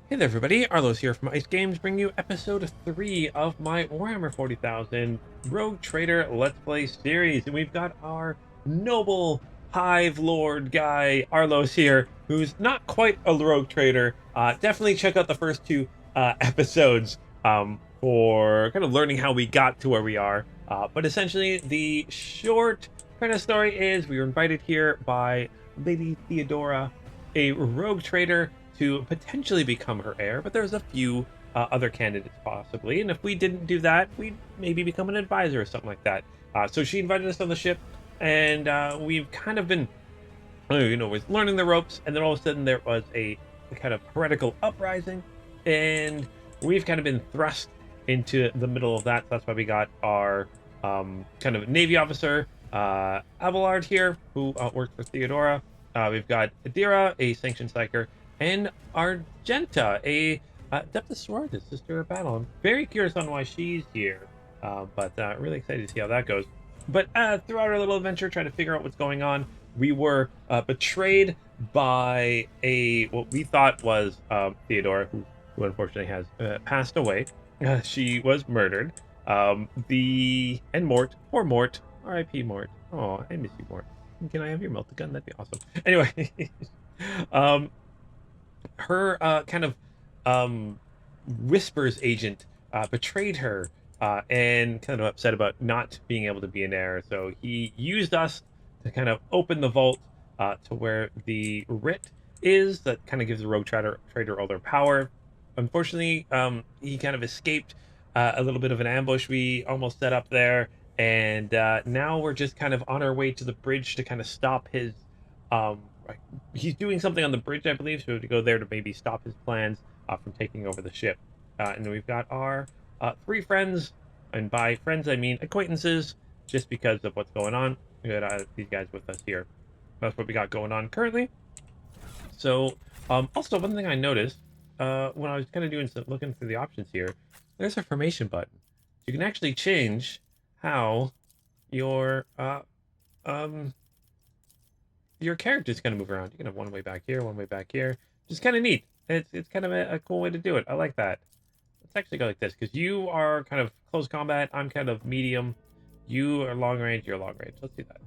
Hey there everybody, Arlos here from Ice Games, bringing you episode 3 of my Warhammer 40,000 Rogue Trader Let's Play series. And we've got our noble Hive Lord guy, Arlos here, who's not quite a Rogue Trader. Definitely check out the first two episodes for kind of learning how we got to where we are. But essentially, the short kind of story is we were invited here by Lady Theodora, a Rogue Trader, to potentially become her heir, but there's a few other candidates possibly, and if we didn't do that, we'd maybe become an advisor or something like that. So she invited us on the ship, and we've kind of been, was learning the ropes, and then all of a sudden there was a kind of heretical uprising, and we've kind of been thrust into the middle of that. So that's why we got our kind of Navy officer, Abelard here, who works for Theodora. We've got Adira, a sanctioned psyker, and Argenta, a Adeptus Sororitas, Sister of Battle. I'm very curious on why she's here, but really excited to see how that goes. But throughout our little adventure, trying to figure out what's going on, we were betrayed by what we thought was Theodora, who unfortunately has passed away. She was murdered. And Mort, poor Mort, R.I.P. Mort. Oh, I miss you, Mort. Can I have your melted gun? That'd be awesome. Anyway, her kind of whispers agent betrayed her and kind of upset about not being able to be an heir. So he used us to kind of open the vault to where the writ is that kind of gives the rogue trader all their power. Unfortunately, he kind of escaped a little bit of an ambush we almost set up there, and now we're just kind of on our way to the bridge to kind of stop his he's doing something on the bridge, I believe, so we have to go there to maybe stop his plans from taking over the ship. And then we've got our three friends, and by friends I mean acquaintances, just because of what's going on. We got these guys with us here. That's what we got going on currently. So, also one thing I noticed when I was kind of doing some looking through the options here, there's a formation button. You can actually change how your character's going to move around. You can have one way back here, one way back here. Just kind of neat. It's kind of a cool way to do it. I like that. Let's actually go like this, because you are kind of close combat. I'm kind of medium. You are long range. You're long range. Let's do that.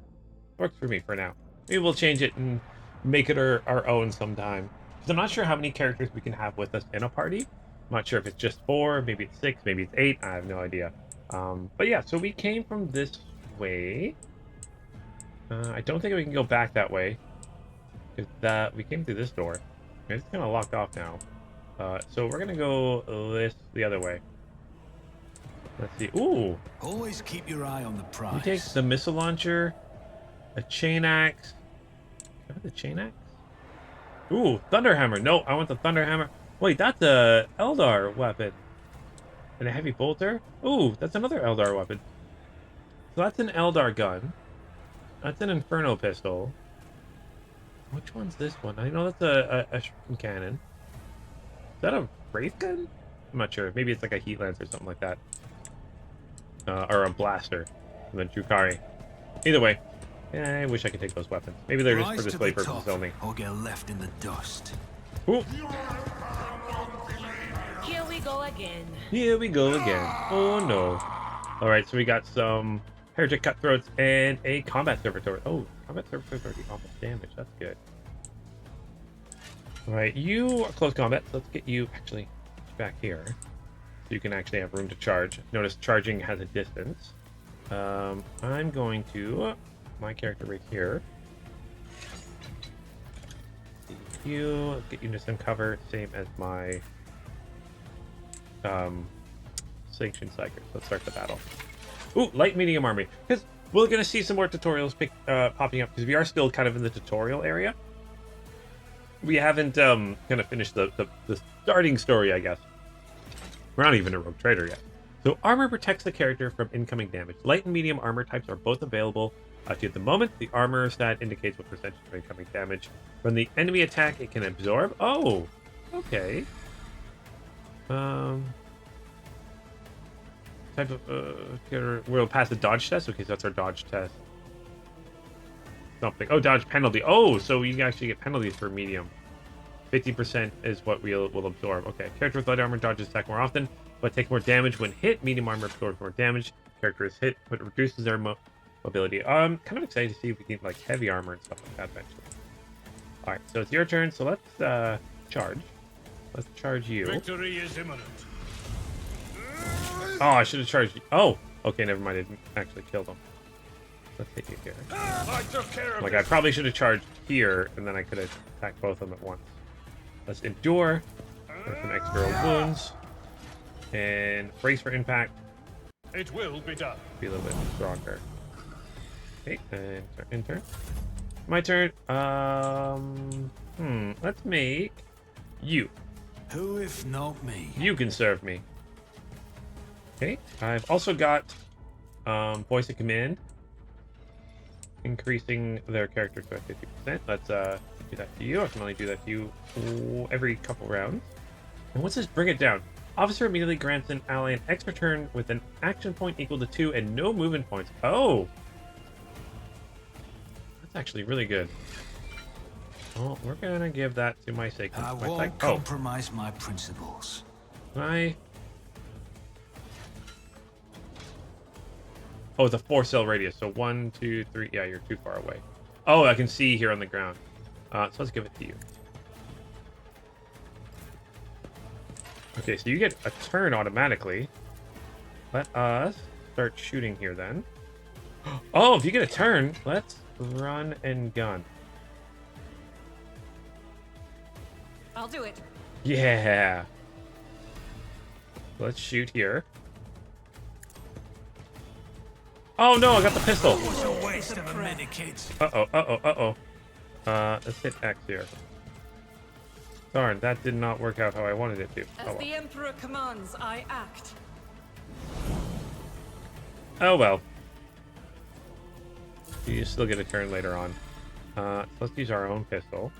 Works for me for now. Maybe we'll change it and make it our own sometime. Because I'm not sure how many characters we can have with us in a party. I'm not sure if it's just 4, maybe it's 6, maybe it's 8. I have no idea. But yeah, so we came from this way. I don't think we can go back that way, because we came through this door. It's kind of locked off now. So we're gonna go the other way. Let's see. Ooh! Always keep your eye on the prize. You take the missile launcher, a chain axe. Can I have the chain axe? Ooh, thunderhammer. No, I want the thunderhammer. Wait, that's a Eldar weapon. And a heavy bolter. Ooh, that's another Eldar weapon. So that's an Eldar gun. That's an Inferno pistol. Which one's this one? I know that's a shuriken cannon. Is that a wraith gun? I'm not sure. Maybe it's like a heat lance or something like that. Or a blaster. And then Drukari. Either way, I wish I could take those weapons. Maybe they're just for display purposes only. Or get left in the dust. Ooh. Here we go again. Here we go again. Oh no. Alright, so we got some heretic cutthroats and a combat servitor. Oh, combat servitors already almost damage. That's good. Alright, you are close combat, so let's get you actually back here. So you can actually have room to charge. Notice charging has a distance. I'm going to my character right here. You get you into some cover, same as my sanctioned psyker. Let's start the battle. Ooh, light medium army. Because we're going to see some more tutorials popping up, because we are still kind of in the tutorial area. We haven't kind of finished the starting story, I guess. We're not even a rogue trader yet. So armor protects the character from incoming damage. Light and medium armor types are both available to you at the moment. The armor stat indicates what percentage of incoming damage from the enemy attack it can absorb. Oh, okay. Type of we'll pass the dodge test. Okay, so that's our dodge test. Something. Oh, dodge penalty. Oh, so you actually get penalties for medium. 50% is what will absorb. Okay, character with light armor dodges attack more often, but takes more damage when hit. Medium armor absorbs more damage. Character is hit, but reduces their mobility. I'm kind of excited to see if we can like heavy armor and stuff like that eventually. All right, so it's your turn. So let's charge. Let's charge you. Victory is imminent. Oh, I should have charged you. Oh, okay, never mind. I didn't actually kill them. Let's hit you here. I took care of Like, it. I probably should have charged here, and then I could have attacked both of them at once. Let's endure. Get some extra wounds. And brace for impact. It will be done. Be a little bit stronger. Okay, and in turn. My turn. Let's make you. Who if not me? You can serve me. Okay, I've also got voice of command, increasing their character to 50%. Let's do that to you. I can only do that to you every couple rounds. And what's this? Bring it down. Officer immediately grants an ally an extra turn with an action point equal to 2 and no movement points. Oh, that's actually really good. Well, we're gonna give that to my sake. I won't compromise my principles. Oh, it's a 4-cell radius. So 1, 2, 3. Yeah, you're too far away. Oh, I can see here on the ground. So let's give it to you. Okay, so you get a turn automatically. Let us start shooting here then. Oh, if you get a turn, let's run and gun. I'll do it. Yeah. Let's shoot here. Oh no, I got the pistol. It was a waste of a medikit. Uh-oh. Let's hit X here. Darn, that did not work out how I wanted it to. As the Emperor commands, I act. Oh well. You still get a turn later on. So let's use our own pistol.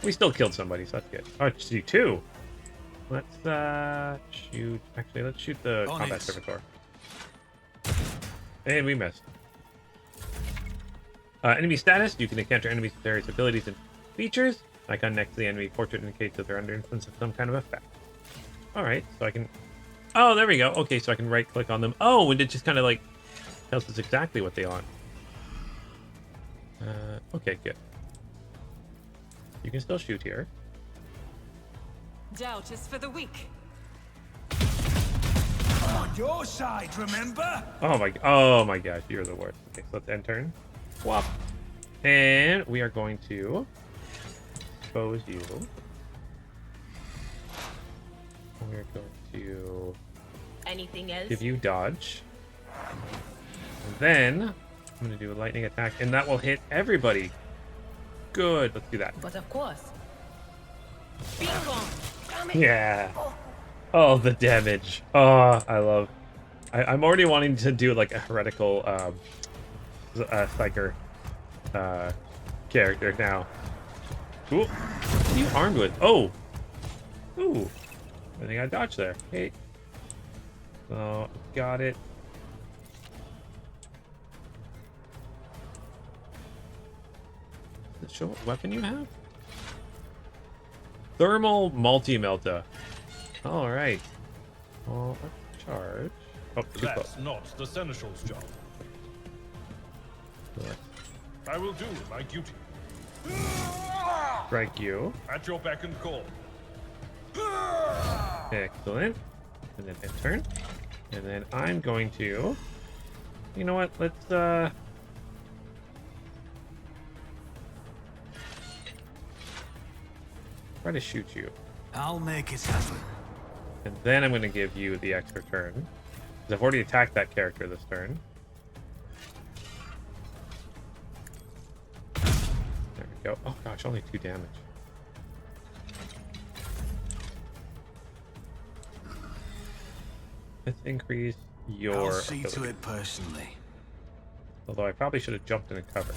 We still killed somebody, so that's good. Oh, it's you too. Let's shoot. Actually, let's shoot the combat servitor. And we missed. Enemy status. You can encounter enemies with various abilities and features. Icon next to the enemy portrait indicates that they're under influence of some kind of effect. Alright, so I can... Oh, there we go. Okay, so I can right-click on them. Oh, and it just kind of, like, tells us exactly what they are. Okay, good. You can still shoot here. Doubt is for the weak. I'm on your side, remember? Oh my gosh, you're the worst. Okay, so let's end turn. Whop. And we are going to expose you. We're going to Anything else? give you dodge. And then I'm going to do a lightning attack, and that will hit everybody. Good, let's do that. But of course. Be gone. Yeah. Oh, the damage. Oh, I love. I'm already wanting to do like a heretical psyker character now. Cool. What are you armed with? Oh. Ooh. I think I dodged there. Hey. So got it. Does it show what weapon you have? Thermal multi-melta. All right. Well, let's charge. Oh, too close. That's not the seneschal's job. I will do my duty. Strike you. At your beck and call. Excellent. And then end turn. And then I'm going to... You know what? Let's, try to shoot you. I'll make it happen. And then I'm going to give you the extra turn. Because I've already attacked that character this turn. There we go. Oh gosh, only 2 damage. Let's increase your I'll see ability. to it personally. Although I probably should have jumped into cover.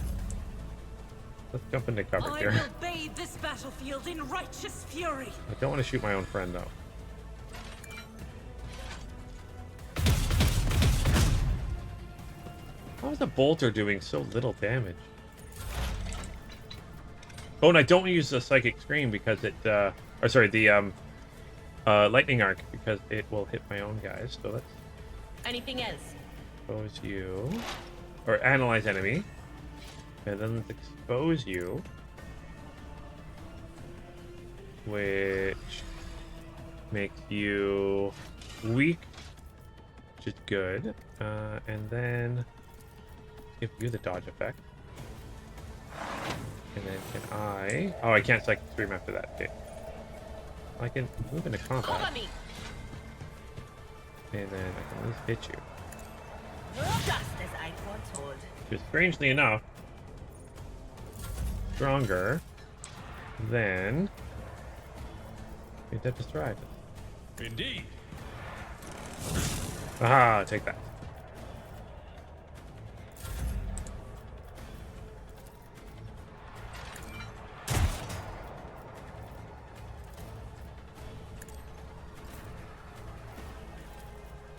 Let's jump into cover I here. will bathe this battlefield in righteous fury. I don't want to shoot my own friend though. How is the bolter doing so little damage? Oh, and I don't use the Psychic Scream because it, or sorry, the Lightning Arc, because it will hit my own guys. So let's Anything else? expose you, or analyze enemy, and then let's expose you, which makes you weak, which is good, and then give you the dodge effect. And then can I... Oh, I can't Psychic Scream after that. Okay. I can move into Cover combat. me. And then I can at least hit you. Just as I foretold. Which is, strangely enough, stronger than the Adeptus Sororitas. Indeed. Aha, take that.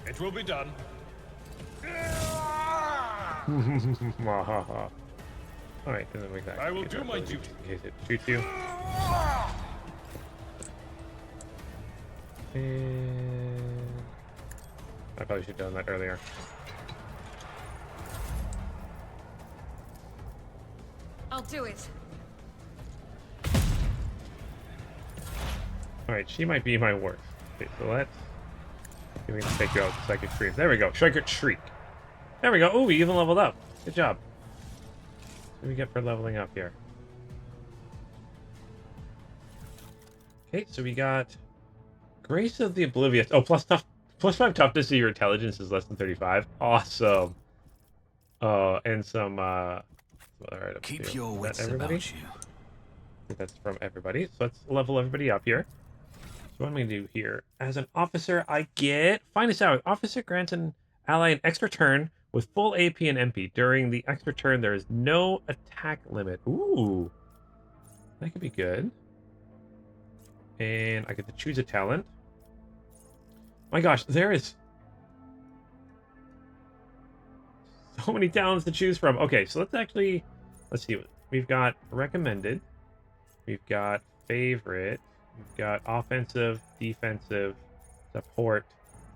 It will be done. Alright, and then we got. I will do my duty. In case it shoots you. And I probably should have done that earlier. I'll do it. Alright, she might be my worst. Okay, so let's. We can take you out with Psychic Scream. There we go. Shrieker Shriek. There we go. Oh, we even leveled up. Good job. What do we get for leveling up here? Okay, so we got Grace of the Oblivious. Oh, plus 5 toughness to your intelligence is less than 35. Awesome. And some what other items Keep here? your Is that wits everybody? about you. I think that's from everybody. So let's level everybody up here. So what am I going to do here? As an officer, I get... Find this out. Officer grants an ally an extra turn with full AP and MP. During the extra turn, there is no attack limit. Ooh. That could be good. And I get to choose a talent. My gosh, there is so many talents to choose from. Okay, so let's actually... Let's see. We've got recommended. We've got favorite. We've got offensive, defensive, support,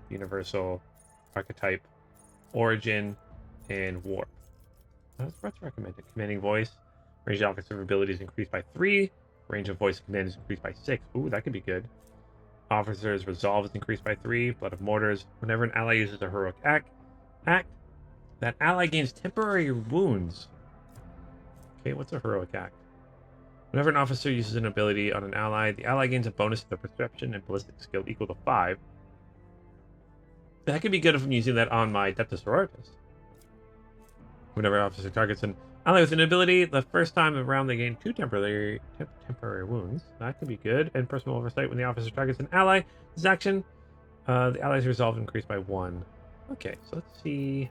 universal, archetype, origin, and warp. What's recommended? Commanding voice. Range of offensive abilities increased by 3. Range of voice command is increased by 6. Ooh, that could be good. Officer's resolve is increased by 3. Blood of mortars. Whenever an ally uses a heroic act, that ally gains temporary wounds. Okay, what's a heroic act? Whenever an officer uses an ability on an ally, the ally gains a bonus to their perception and ballistic skill equal to 5. That could be good if I'm using that on my Adeptus Sororitas. Whenever an officer targets an ally with an ability, the first time around they gain 2 temporary wounds. That could be good. And personal oversight, when the officer targets an ally, this action, the ally's resolve increased by 1. Okay, so let's see.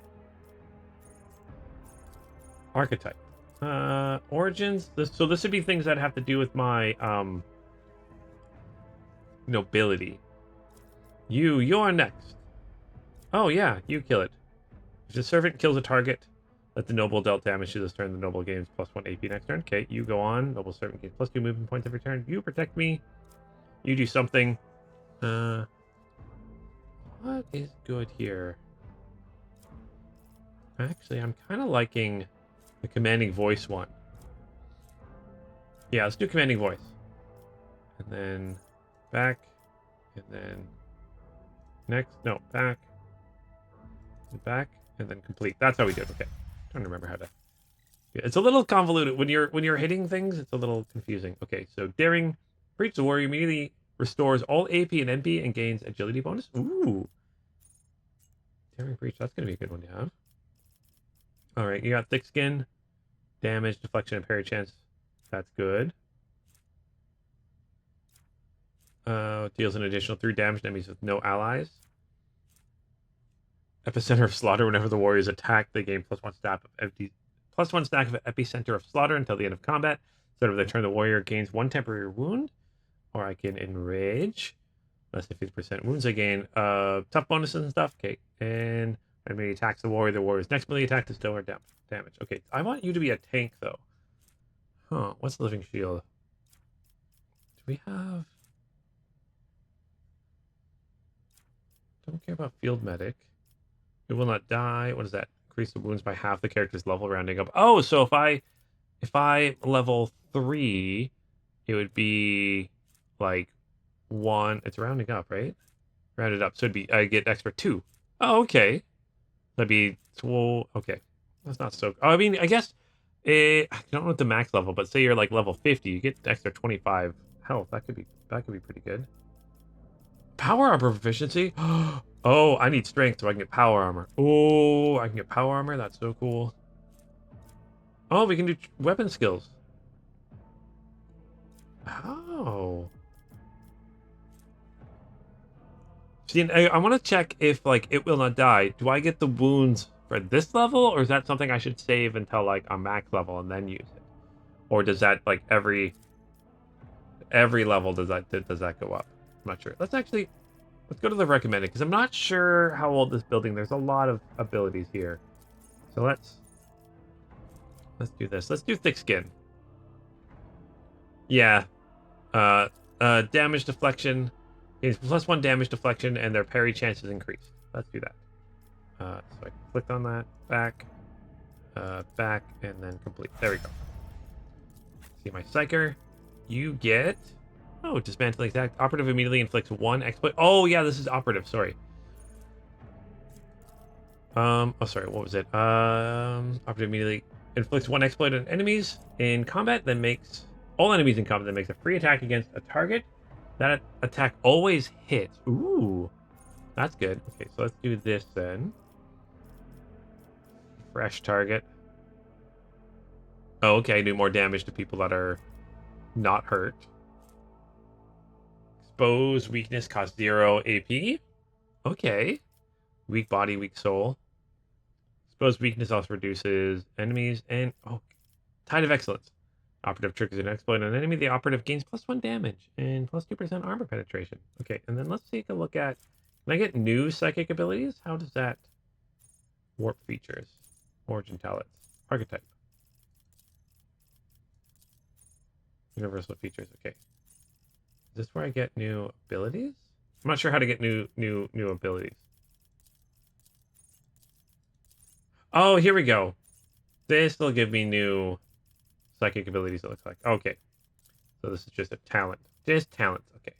Archetype. Origins. So this would be things that have to do with my nobility. You're next. Oh yeah, you kill it. If the servant kills a target, let the noble dealt damage to this turn. The noble gains +1 AP next turn. Okay, you go on. Noble servant gains +2 movement points every turn. You protect me. You do something. What is good here? Actually, I'm kind of liking the commanding voice one. Yeah, let's do commanding voice. And then back. And then next. No, back. And back. And then complete. That's how we did. Okay. I'm trying to remember how to. Yeah, it's a little convoluted. When you're hitting things, it's a little confusing. Okay, so daring breach the warrior immediately restores all AP and MP and gains agility bonus. Ooh. Daring breach. That's gonna be a good one to have. All right, you got thick skin, damage, deflection, and parry chance. That's good. Deals an additional 3 damage to enemies with no allies. Epicenter of slaughter. Whenever the warriors attack, they gain +1 stack of epicenter of slaughter until the end of combat. Instead of their turn, the warrior gains 1 temporary wound. Or I can enrage. Less than 50% wounds. I gain tough bonuses and stuff. Okay, and when he attacks the warrior's next melee attack to still or damage. Okay, I want you to be a tank, though. Huh, what's Living Shield? Do we have... Don't care about Field Medic. It will not die. What is that? Increase the wounds by half the character's level, rounding up. Oh, so if I level 3, it would be like 1. It's rounding up, right? Rounded up. So it'd be I get extra 2. Oh, okay. That'd be okay. That's not so. Oh, I mean, I guess I don't know what the max level, but say you're like level 50, you get extra 25 health. That could be pretty good. Power armor proficiency. Oh, I need strength so I can get power armor. Oh, I can get power armor. That's so cool. Oh, we can do weapon skills. Oh. See, I want to check if like it will not die. Do I get the wounds for this level, or is that something I should save until like a max level and then use it? Or does that like every level does that go up? I'm not sure. Let's go to the recommended because I'm not sure how old this building. There's a lot of abilities here, so let's do this. Let's do thick skin. Yeah, damage deflection gains +1 damage deflection, and their parry chances increased. Let's do that. So I clicked on that, back, and then complete. There we go. See my psyker. You get dismantling attack. Operative immediately inflicts 1 exploit. Oh yeah, this is operative. Sorry. Sorry. What was it? Operative immediately inflicts 1 exploit on enemies in combat. Then makes all enemies in combat. Then makes a free attack against a target. That attack always hits. Ooh, that's good. Okay, so let's do this then. Fresh target. Oh, okay. Do more damage to people that are not hurt. Expose weakness costs 0 AP. Okay. Weak body, weak soul. Expose weakness also reduces enemies and Tide of Excellence. Operative triggers an exploit on an enemy. The operative gains +1 damage and +2% armor penetration. Okay, and then let's take a look at. Can I get new psychic abilities? How does that? Warp features, origin talents, archetype, universal features. Okay, is this where I get new abilities? I'm not sure how to get new abilities. Oh, here we go. This will give me new psychic abilities, it looks like. Okay. So this is just a talent. Just talent. Okay.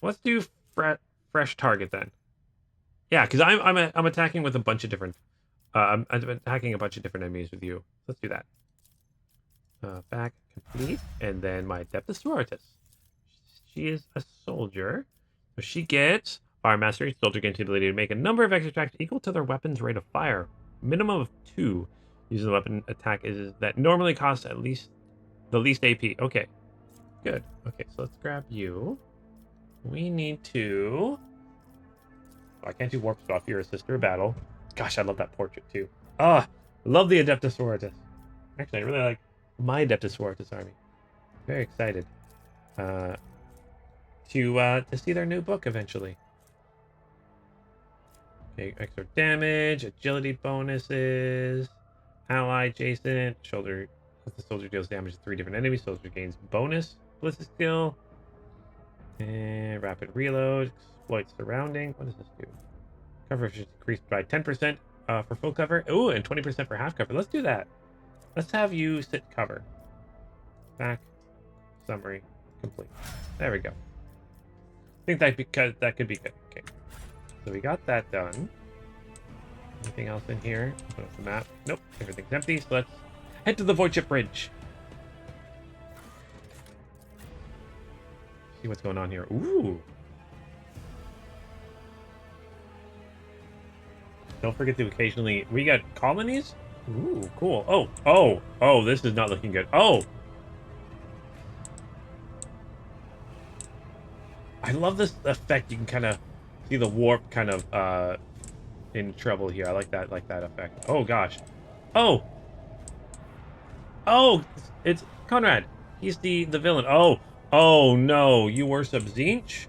Let's do fresh target then. Yeah, because I'm attacking with a bunch of different I'm attacking a bunch of different enemies with you. Let's do that. Back complete, and then my Adeptus Sororitas. She is a soldier. So she gets Fire Mastery. Soldier gains the ability to make a number of extra attacks equal to their weapon's rate of fire. Minimum of 2. Using the weapon attack is that normally costs at least the least AP. Okay, good. Okay, so let's grab you. We need to. Oh, I can't do warp stuff. You're a sister of battle. Gosh, I love that portrait too. Ah, love the Adeptus Sororitas. Actually, I really like my Adeptus Sororitas army. Very excited to see their new book eventually. Okay, extra damage, agility bonuses. Ally adjacent. Shoulder. If the soldier deals damage to 3 different enemies, soldier gains bonus ballistic skill. And rapid reload. Exploit surrounding. What does this do? Coverage is increased by 10% for full cover. Ooh, and 20% for half cover. Let's do that. Let's have you sit cover. Back. Summary. Complete. There we go. I think that could be good. Okay. So we got that done. Anything else in here? Open up the map. Nope, everything's empty. So let's head to the voidship bridge. See what's going on here. Ooh. Don't forget to occasionally. We got colonies. Ooh, cool. Oh! This is not looking good. Oh. I love this effect. You can kind of see the warp kind of in trouble here. I like that effect. Oh gosh. Oh, it's Conrad. He's the villain. Oh no, you worship Zinch?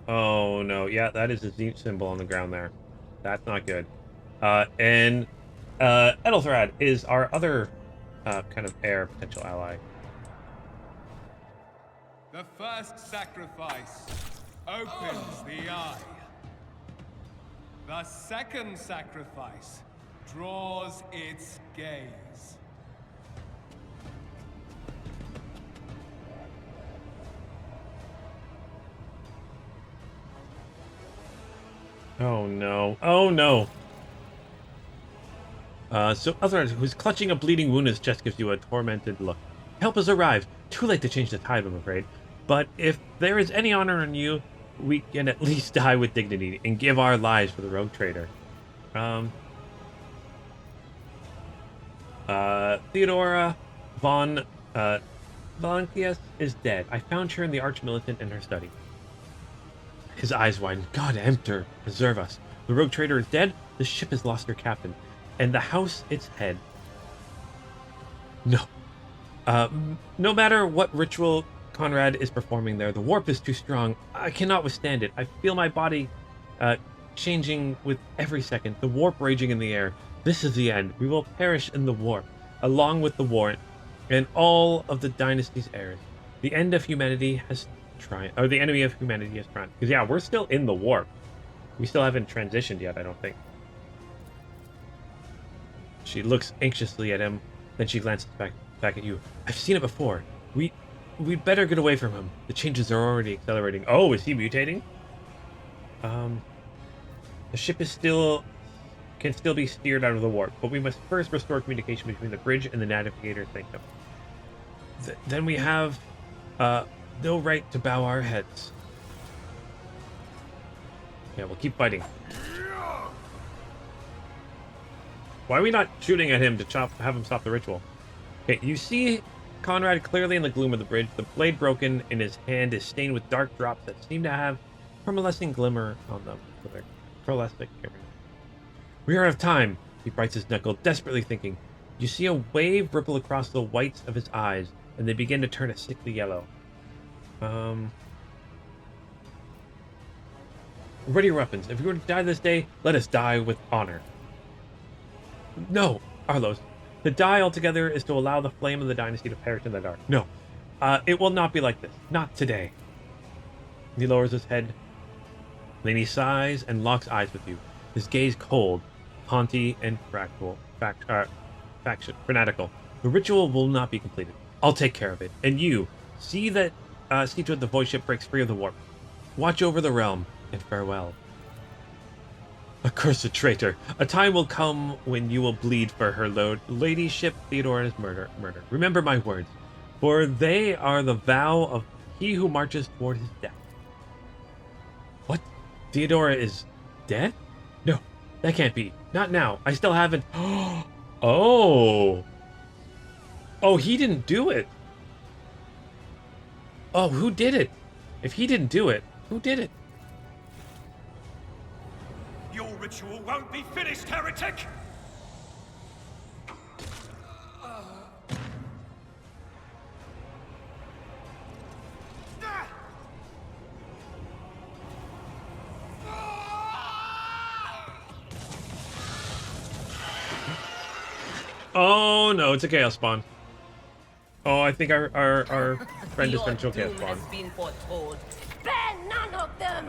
Oh no, yeah, that is a Zinch symbol on the ground there. That's not good. And Edelthrad is our other kind of heir potential ally. The first sacrifice opens the eye. The second sacrifice draws its gaze. Oh no. Oh no. So Edelthrad, who's clutching a bleeding wound in his chest, gives you a tormented look. Help has arrived. Too late to change the tide, I'm afraid. But if there is any honor in you, we can at least die with dignity and give our lives for the rogue trader. Theodora von Valankias is dead. I found her in the Archmilitant in her study. His eyes widen. God, enter, preserve us. The rogue trader is dead. The ship has lost her captain, and the house its head. No. No matter what ritual Conrad is performing there, the warp is too strong. I cannot withstand it. I feel my body changing with every second, the warp raging in the air. This is the end. We will perish in the warp, along with the warrant and all of the dynasty's heirs. The end of humanity has triumphed, or the enemy of humanity has triumphed. Because yeah, we're still in the warp. We still haven't transitioned yet, I don't think. She looks anxiously at him, then she glances back at you. I've seen it before. We'd better get away from him. The changes are already accelerating. Oh, is he mutating? The ship can still be steered out of the warp, but we must first restore communication between the bridge and the navigator's sanctum. Then we have no right to bow our heads. Yeah, we'll keep fighting. Why are we not shooting at him to have him stop the ritual? Okay, you see Conrad clearly in the gloom of the bridge. The blade broken in his hand is stained with dark drops that seem to have pearlescent glimmer on them. Pearlescent glimmer. We are out of time. He bites his knuckle, desperately thinking. You see a wave ripple across the whites of his eyes, and they begin to turn a sickly yellow. Ready your weapons. If we were to die this day, let us die with honor. No, Arlos. To die altogether is to allow the flame of the dynasty to perish in the dark. No, it will not be like this. Not today. He lowers his head. Then he sighs and locks eyes with you. His gaze cold, haughty, and fanatical. The ritual will not be completed. I'll take care of it. And you, see to it the voidship breaks free of the warp. Watch over the realm, and farewell. Accursed traitor! A time will come when you will bleed for her ladyship Theodora's murder. Remember my words, for they are the vow of he who marches toward his death. What? Theodora is dead? No, that can't be. Not now. I still haven't. Oh, he didn't do it. Oh, who did it? If he didn't do it, who did it? Your ritual won't be finished, heretic! Oh no, it's a chaos spawn. Oh, I think our friend has been chaos spawn. Spare none of them!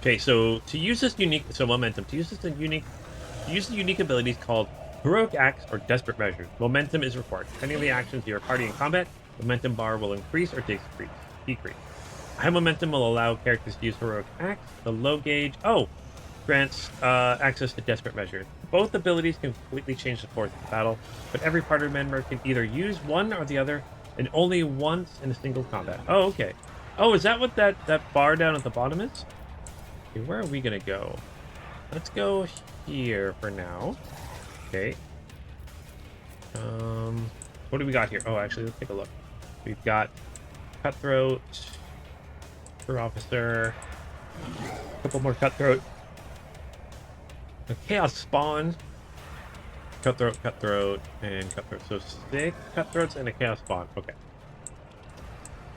Okay, so to use this unique, momentum. To use the unique abilities called heroic acts or desperate measures. Momentum is required. Depending on the actions of your party in combat, momentum bar will increase or decrease. High momentum will allow characters to use heroic acts. The low gauge grants access to desperate measures. Both abilities can completely change the course of the battle, but every party member can either use one or the other, and only once in a single combat. Oh, okay. Oh, is that what that bar down at the bottom is? Okay, where are we gonna go? Let's go here for now. Okay. What do we got here? Oh, actually, let's take a look. We've got Cutthroat, Crew Officer, a couple more Cutthroat, a Chaos Spawn, Cutthroat, and Cutthroat. So 6 Cutthroats and a Chaos Spawn. Okay.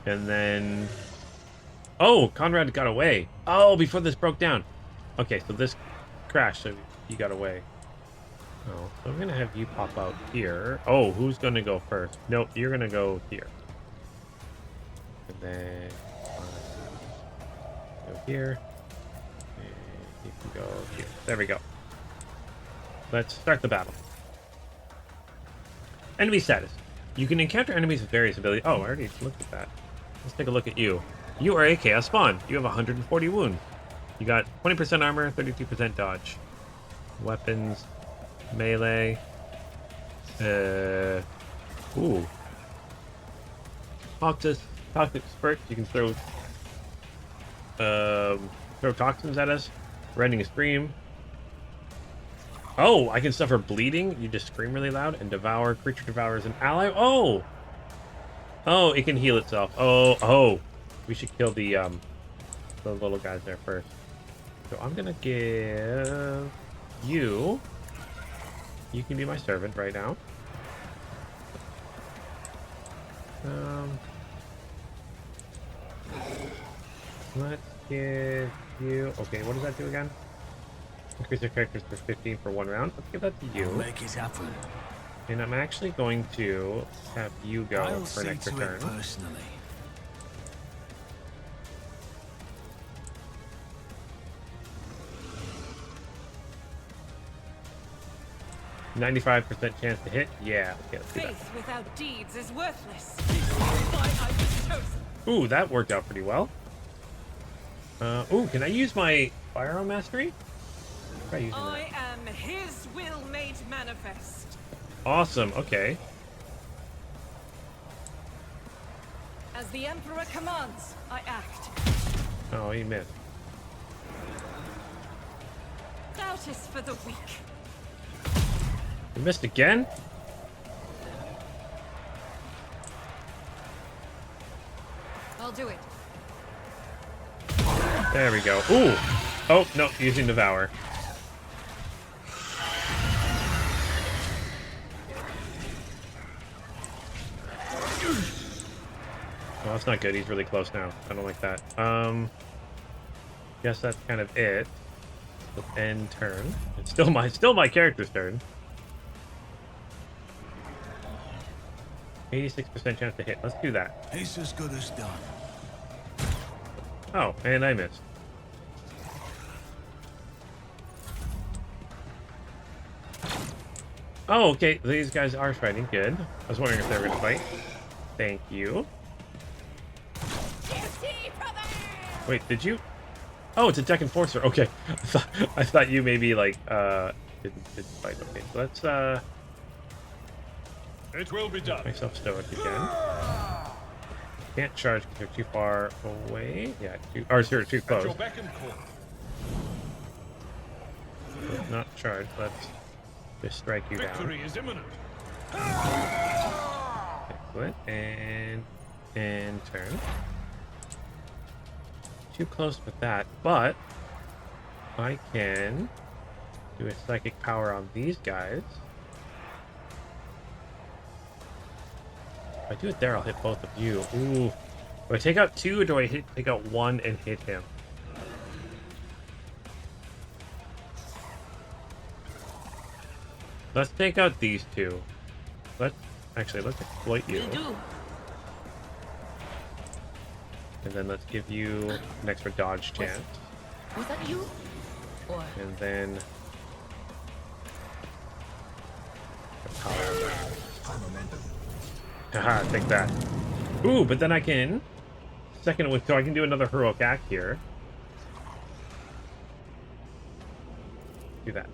And then... Oh, Conrad got away. Oh, before this broke down. Okay, so this crashed, so he got away. Oh, so I'm gonna have you pop out here. Oh, who's gonna go first? Nope, you're gonna go here. And then go here. And you can go here. There we go. Let's start the battle. Enemy status. You can encounter enemies with various abilities. Oh, I already looked at that. Let's take a look at you. You are a Chaos Spawn. You have 140 wounds. You got 20% armor, 32% dodge. Weapons, melee. Ooh. Toxic spurts. You can throw toxins at us. Rending a scream. Oh, I can suffer bleeding. You just scream really loud and devour. Creature devours an ally. Oh, oh, it can heal itself. Oh, we should kill the little guys there first. So I'm gonna give you. You can be my servant right now. Let's give you. Okay, what does that do again? Increase your characters for 15 for 1 round. Let's give that to you. Make it happen. And I'm actually going to have you go I'll for an see extra to turn. it personally. .95% chance to hit. Yeah. Okay, let's do that. Faith without deeds is worthless. Why I was chosen. Ooh, that worked out pretty well. Ooh, can I use my firearm mastery? Try using that. I am his will made manifest. Awesome. Okay. As the Emperor commands, I act. Oh, he missed. Doubt is for the weak. You missed again? I'll do it. There we go. Ooh. Oh, no, using Devour. Well, that's not good. He's really close now. I don't like that. Guess that's kind of it. With end turn. It's still my character's turn. 86% chance to hit. Let's do that. It's as good as done. Oh, and I missed. Oh, okay. These guys are fighting. Good. I was wondering if they were going to fight. Thank you. Duty, brother! Wait, did you? Oh, it's a deck enforcer. Okay. I thought you maybe, like, didn't fight. Okay, so let's, It will be done. make myself stoic again. Can't charge because they're too far away. Yeah, too At close. your beck and call. Let's not charge. Let's just strike you down. Victory is imminent. Excellent. And turn. Too close with that, but I can do a psychic power on these guys. If I do it there, I'll hit both of you. Ooh. Do I take out 2 or do I take out 1 and hit him? Let's take out these 2. Let's exploit you. Will do. And then let's give you an extra dodge chance. Was that you? Or And then haha, take that. Ooh, but then I can second with, so I can do another heroic act here. Do that.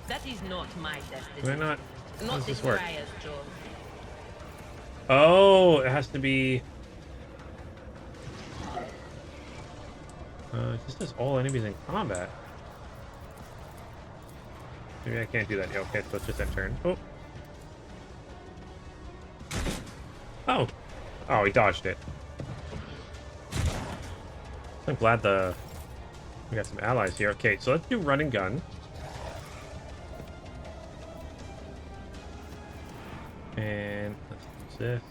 That is not my destiny. Why not? How Not does this this work? Mariah's job. Oh, it has to be. This does all enemies in combat. Maybe I can't do that. Yeah, okay, so let's just end turn. Oh. Oh. Oh, he dodged it. I'm glad we got some allies here. Okay, so let's do run and gun. And let's use this.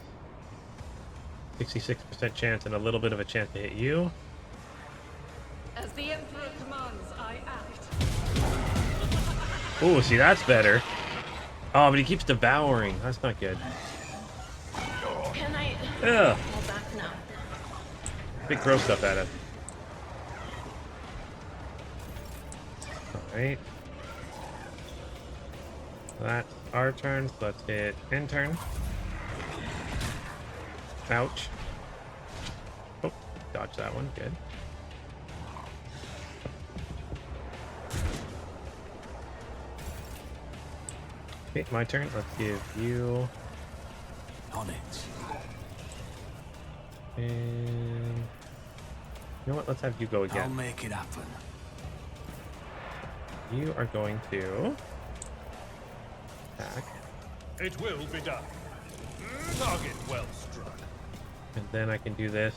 66% chance and a little bit of a chance to hit you. As the Emperor commands, I act. Oh, see, that's better. Oh, but he keeps devouring. That's not good. Can I Ugh. fall back now? Big throw stuff at him. Alright. That's our turn, so let's hit end turn. Ouch. Oh, dodge that one. Good. Okay, my turn. Let's give you... On it. And... You know what? Let's have you go I'll again. make it happen. You are going to... attack. It will be done. Target well struck. And then I can do this.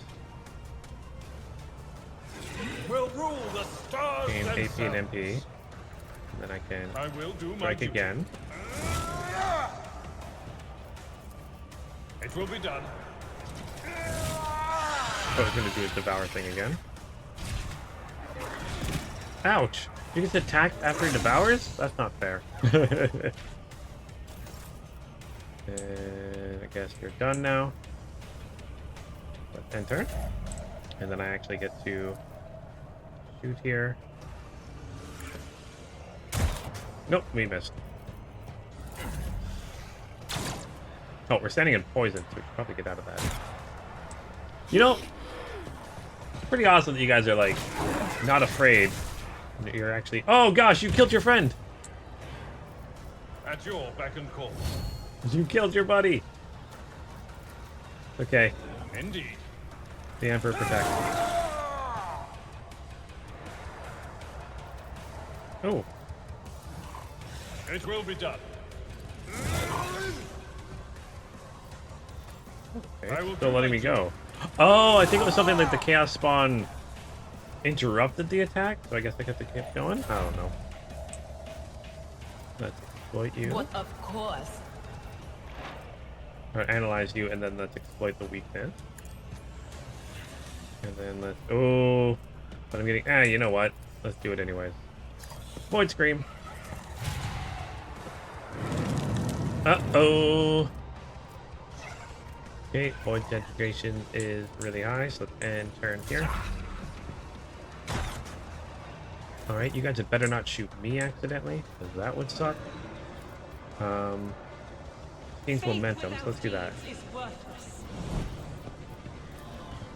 Will rule the stars Gain AP and themselves. MP. And then I can I will do my strike duty. again. It will be done. What I was going to do is devour thing again. Ouch! You get attacked after he devours? That's not fair. And I guess you're done now. Let's end turn. And then I actually get to shoot here. Nope, we missed. Oh, we're standing in poison, so we should probably get out of that. You know, it's pretty awesome that you guys are, like, not afraid. That you're actually... Oh, gosh, you killed your friend! At your beck and call. You killed your buddy! Okay, Indeed. the Emperor protects. Oh, It will be done. okay. I will Still do letting my me go. Oh, I think it was something like the Chaos Spawn interrupted the attack, so I guess I have to keep going? I don't know. Let's exploit you. But of course. Or analyze you, and then let's exploit the weakness. And then let's... Oh! But I'm getting... you know what? Let's do it anyways. Void Scream! Uh-oh! Okay, Void Integration is really high, so let's end turn here. Alright, you guys had better not shoot me accidentally, because that would suck. Change momentum, so let's do that. Is worthless.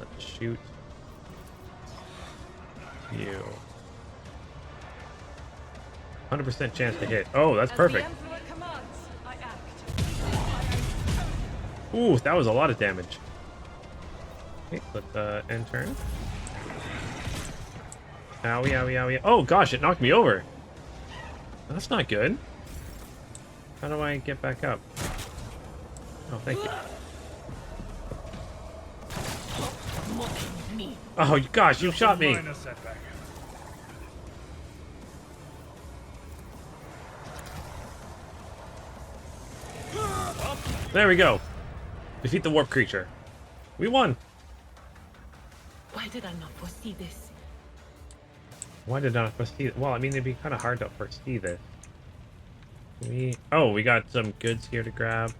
Let's shoot you. 100% chance to hit. Oh, that's perfect. As the Emperor commands, I act. Ooh, that was a lot of damage. Okay, let's end turn. Owie, owie, owie. Oh gosh, it knocked me over. That's not good. How do I get back up? Oh, thank you. Oh gosh, you shot me. Minor setback. There we go. Defeat the warp creature. We won. Why did I not foresee this? Why did I not foresee it? Well, I mean, it'd be kind of hard to foresee this. We got some goods here to grab.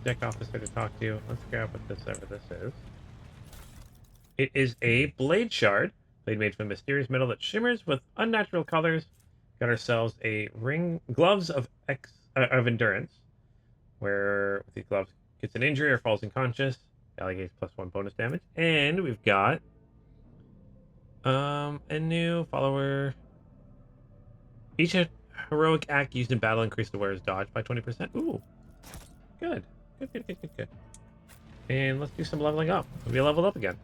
Deck officer to talk to. Let's grab what this is. It is a blade shard. Blade made from mysterious metal that shimmers with unnatural colors. Got ourselves a gloves of endurance, where with these gloves gets an injury or falls unconscious. Alligates +1 bonus damage. And we've got a new follower. Each heroic act used in battle increases the wearer's dodge by 20%. Ooh. Good. Good. And let's do some leveling up. We leveled up again.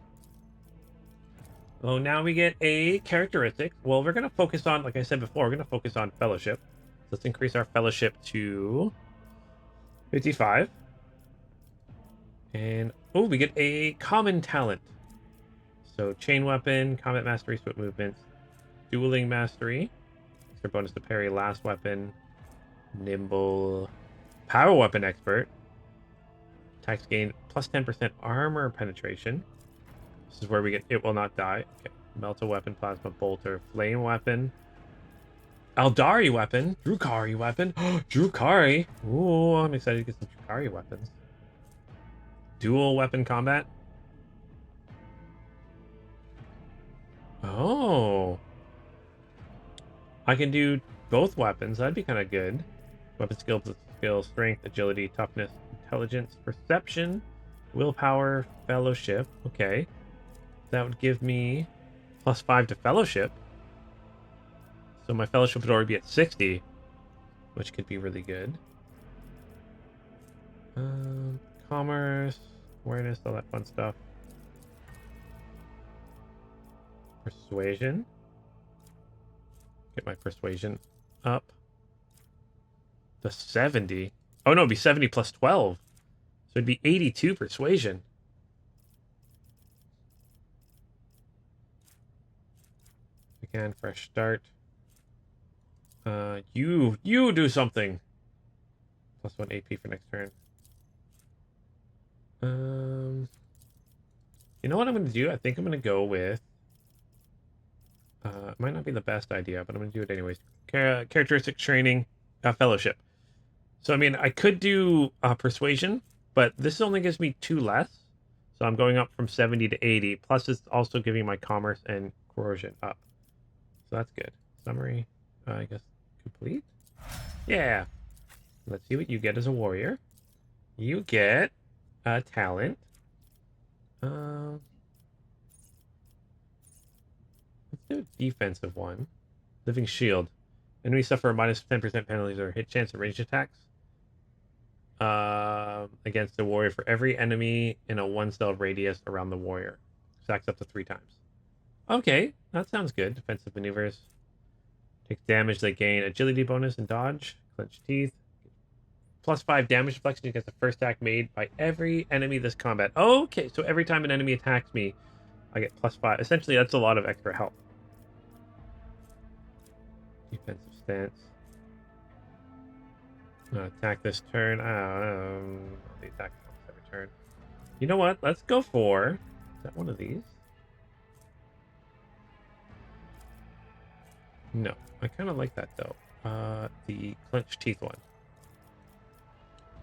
Oh, now we get a characteristic. Well, we're going to focus on, like I said before, we're going to focus on fellowship. Let's increase our fellowship to 55. And, oh, we get a common talent. So, chain weapon, combat mastery, swift movements, dueling mastery, extra bonus to parry, last weapon, nimble, power weapon expert, attacks gain plus 10% armor penetration. This is where we get it will not die. Okay. Melt a weapon, plasma bolter, flame weapon, Aldari weapon, Drukari weapon, Drukari. Ooh, I'm excited to get some Drukari weapons. Dual weapon combat. Oh, I can do both weapons. That'd be kind of good. Weapon skill, strength, agility, toughness, intelligence, perception, willpower, fellowship. Okay, that would give me +5 to fellowship. So my fellowship would already be at 60, which could be really good. Commerce, awareness, all that fun stuff. Persuasion. Get my persuasion up to 70. Oh no, it'd be 70 plus 12. So it'd be 82 persuasion. Again, fresh start. You do something. +1 AP for next turn. You know what I'm going to do? I think I'm going to go with... it might not be the best idea, but I'm going to do it anyways. Characteristic training, fellowship. So, I mean, I could do persuasion, but this only gives me 2 less. So I'm going up from 70 to 80. Plus, it's also giving my commerce and corrosion up. So that's good. Summary, I guess, complete? Yeah. Let's see what you get as a warrior. You get a talent. Let's do a defensive one. Living Shield. Enemies suffer a -10% penalties or hit chance at ranged attacks against the warrior for every enemy in a 1-cell radius around the warrior. Stacks up to 3 times. Okay, that sounds good. Defensive maneuvers. Takes damage, they gain agility bonus and dodge. Clenched teeth. +5 damage deflection against the first attack made by every enemy this combat. Okay, so every time an enemy attacks me, I get +5. Essentially, that's a lot of extra health. Defensive stance. Attack this turn. The attack every turn. You know what? Let's go for... Is that one of these? No. I kind of like that, though. The clenched teeth one.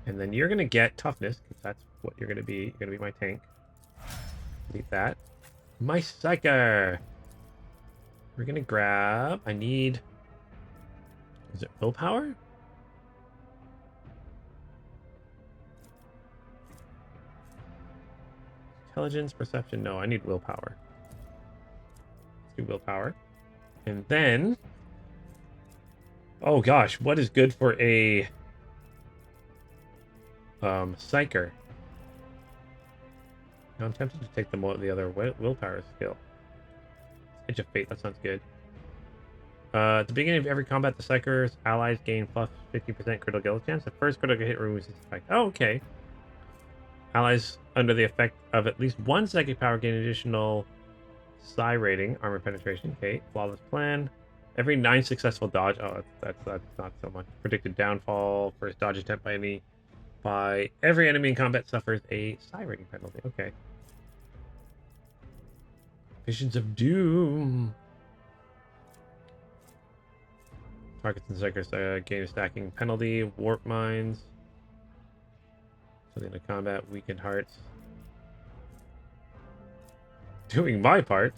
And then you're going to get toughness, because that's what you're going to be. You're going to be my tank. Delete that. My Psyker! We're going to grab... I need... Is it willpower? Intelligence, perception? No, I need willpower. Let's do willpower. And then... Oh gosh, what is good for a... Psyker? Now I'm tempted to take the other willpower skill. Edge of Fate, that sounds good. At the beginning of every combat, the Psyker's allies gain plus 50% critical kill chance. The first critical hit removes this effect. Oh, okay. Allies under the effect of at least 1 psychic power gain additional psi rating, armor penetration. Okay, flawless plan. Every 9 successful dodge. Oh, that's not so much. Predicted downfall. First dodge attempt by every enemy in combat suffers a psi rating penalty. Okay. Visions of Doom. Targets and Psykers gain a stacking penalty. Warp mines. Something to combat. Weakened hearts. Doing my part.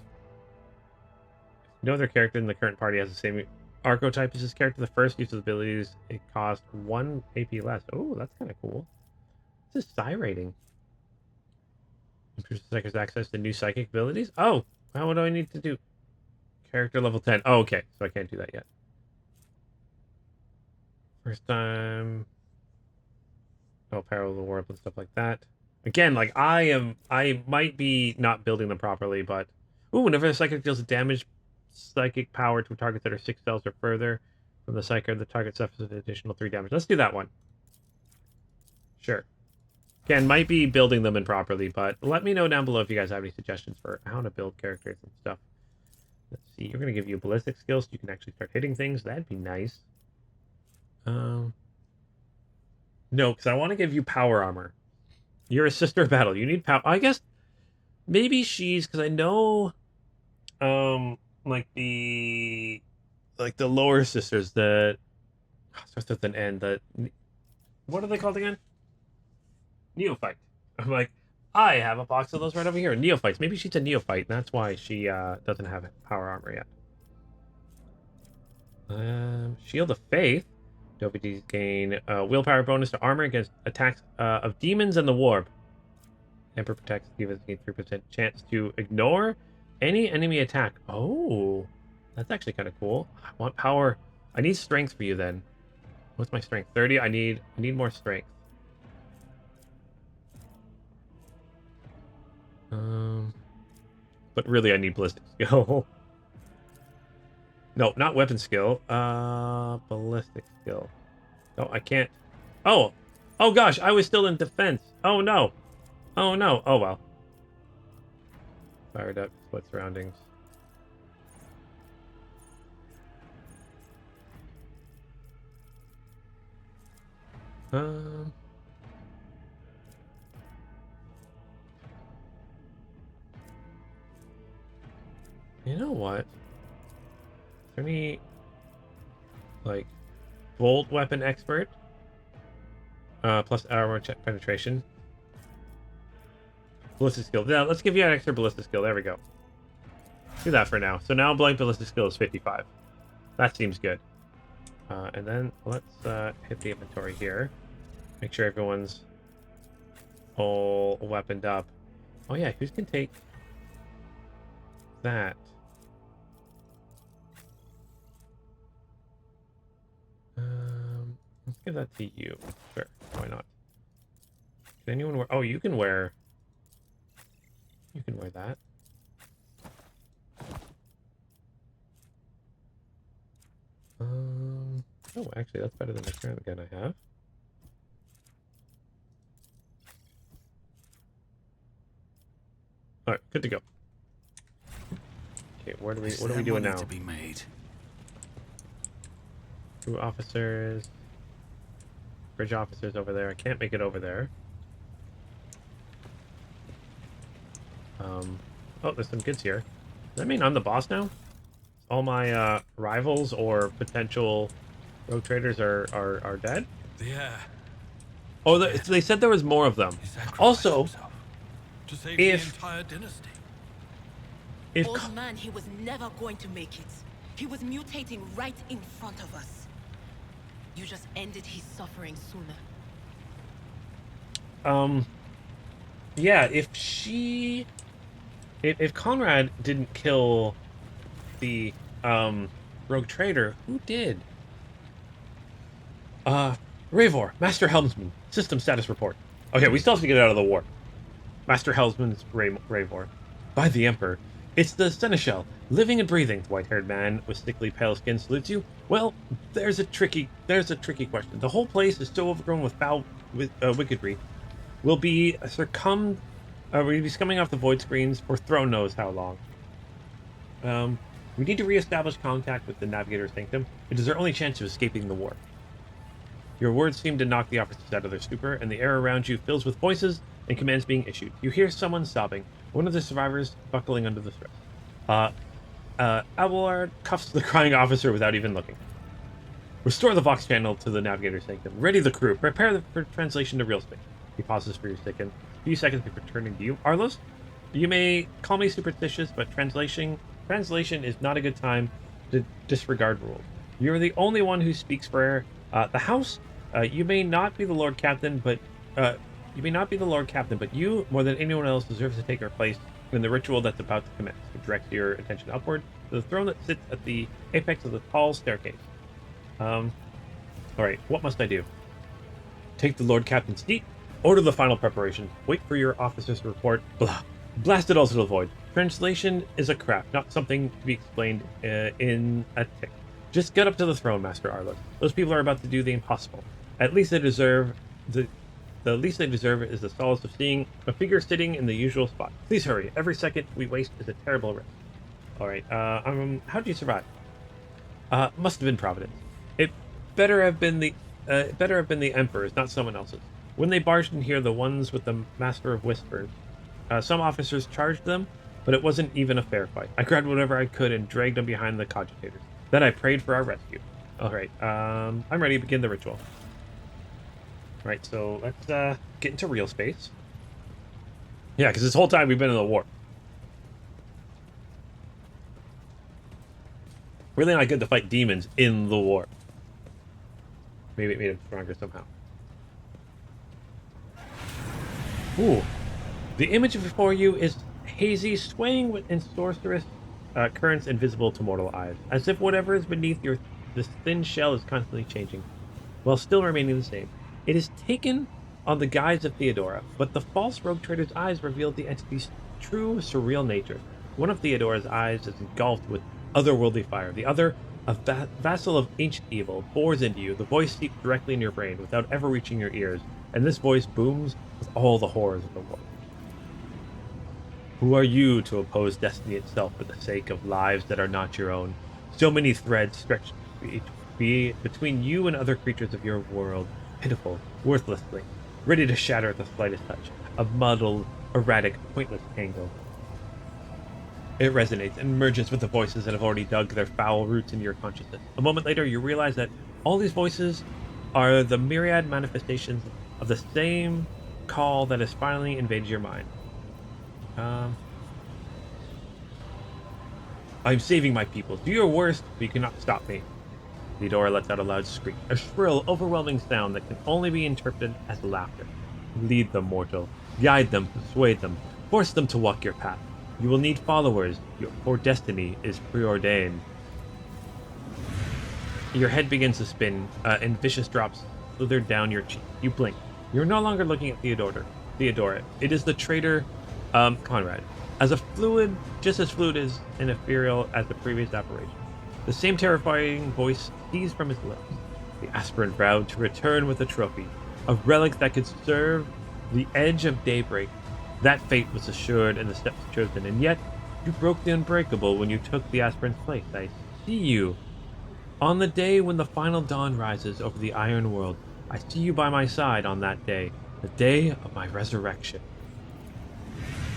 No other character in the current party has the same archetype as this character. The first use of abilities, it costs 1 AP less. Oh, that's kind of cool. This is psi rating. Improves the Psyker's access to new psychic abilities. Oh, what do I need to do? Character level 10. Oh, okay. So I can't do that yet. First time. Oh, parallel warp and stuff like that. Again, like I might be not building them properly, but whenever the Psychic deals damage, psychic power to targets that are 6 cells or further from the Psyker, the target suffers an additional 3 damage. Let's do that one. Sure. Again, might be building them improperly, but let me know down below if you guys have any suggestions for how to build characters and stuff. Let's see. You're going to give you ballistic skills so you can actually start hitting things. That'd be nice. No, because I want to give you power armor. You're a sister of battle. You need power. I guess maybe she's because I know, like the lower sisters that starts with an N. That what are they called again? Neophyte. I'm like, I have a box of those right over here. Neophytes. Maybe she's a neophyte, and that's why she doesn't have power armor yet. Shield of Faith. WDs gain willpower bonus to armor against attacks of demons and the warp. Emperor protects, give us a 3% chance to ignore any enemy attack. Oh, that's actually kind of cool. I want power. I need strength for you then. What's my strength? 30. I need more strength. But really, I need ballistic skill. No, not weapon skill. Ballistic skill. No, I can't. Oh gosh, I was still in defense. Oh no. Oh no. Oh well. Fired up. Split surroundings. You know what? Is there any like bolt weapon expert? Plus armor check penetration. Ballistic skill. Yeah, let's give you an extra ballistic skill. There we go. Do that for now. So now blank ballistic skill is 55. That seems good. And then let's hit the inventory here. Make sure everyone's all weaponed up. Oh yeah, who can take that? Let's give that to you. Sure, why not? Can anyone wear? Oh, you can wear. You can wear that. Oh, actually, that's better than the current gun I have. All right, good to go. Okay, what are we doing now? To be made. Crew officers, bridge officers over there. I can't make it over there. Oh, there's some goods here. Does that mean I'm the boss now? All my rivals or potential rogue traders are dead? Yeah. Oh, they said there was more of them. Also, To save if the entire dynasty. if Old man, he was never going to make it. He was mutating right in front of us. You just ended his suffering sooner. Yeah, if Conrad didn't kill the rogue trader, who did? Ravor, Master Helmsman, system status report. Okay, we still have to get out of the war. Master Helmsman's Ravor. By the Emperor. It's the Seneschal, living and breathing. The white-haired man with stickly pale skin salutes you. Well, there's a tricky question. The whole place is so overgrown with foul wickedry. We'll be we'll be scumming off the void screens for throne knows how long. We need to re-establish contact with the Navigator's Sanctum. It is our only chance of escaping the war. Your words seem to knock the officers out of their stupor, and the air around you fills with voices and commands being issued. You hear someone sobbing, one of the survivors buckling under the stress. Abelard cuffs the crying officer without even looking. Restore the Vox channel to the Navigator's Sanctum. Ready the crew. Prepare for translation to real space. He pauses for a few seconds before turning to you. Arlos, you may call me superstitious, but translation is not a good time to disregard rules. You're the only one who speaks for the house. You may not be the Lord Captain, but you, more than anyone else, deserves to take your place in the ritual that's about to commence. It directs your attention upward to the throne that sits at the apex of the tall staircase. Alright, what must I do? Take the Lord Captain's seat. Order the final preparations. Wait for your officers to report. Blah. Blast it all to the void. Translation is a craft, not something to be explained in a tick. Just get up to the throne, Master Arlos. Those people are about to do the impossible. At least they deserve the least they deserve is the solace of seeing a figure sitting in the usual spot. Please hurry. Every second we waste is a terrible risk. All right. How'd you survive? Must have been Providence. It better have been the Emperor's, not someone else's. When they barged in here, the ones with the Master of Whispers, some officers charged them, but it wasn't even a fair fight. I grabbed whatever I could and dragged them behind the cogitators. Then I prayed for our rescue. Alright, I'm ready to begin the ritual. Right, so let's get into real space. Yeah, because this whole time we've been in the war. Really not good to fight demons in the war. Maybe it made him stronger somehow. Ooh. The image before you is hazy, swaying in sorcerous currents invisible to mortal eyes, as if whatever is beneath this thin shell is constantly changing, while still remaining the same. It is taken on the guise of Theodora, but the false rogue trader's eyes revealed the entity's true surreal nature. One of Theodora's eyes is engulfed with otherworldly fire. The other, a vassal of ancient evil, bores into you. The voice seeps directly in your brain without ever reaching your ears, and this voice booms with all the horrors of the war. Who are you to oppose destiny itself for the sake of lives that are not your own? So many threads stretch between you and other creatures of your world, pitiful, worthlessly, ready to shatter at the slightest touch. A muddled, erratic, pointless tangle. It resonates and merges with the voices that have already dug their foul roots into your consciousness. A moment later, you realize that all these voices are the myriad manifestations of the same call that has finally invaded your mind. I'm saving my people. Do your worst, but you cannot stop me. Theodora lets out a loud scream, a shrill, overwhelming sound that can only be interpreted as laughter. Lead them, mortal. Guide them, persuade them, force them to walk your path. You will need followers, for destiny is preordained. Your head begins to spin, and vicious drops slither down your cheek. You blink. You're no longer looking at Theodora. It is the traitor, Conrad. Just as fluid as and ethereal as the previous apparition. The same terrifying voice seized from his lips. The aspirant vowed to return with a trophy, a relic that could serve the edge of daybreak. That fate was assured in the steps chosen, and yet you broke the unbreakable when you took the aspirant's place. I see you. On the day when the final dawn rises over the Iron World, I see you by my side on that day, the day of my resurrection.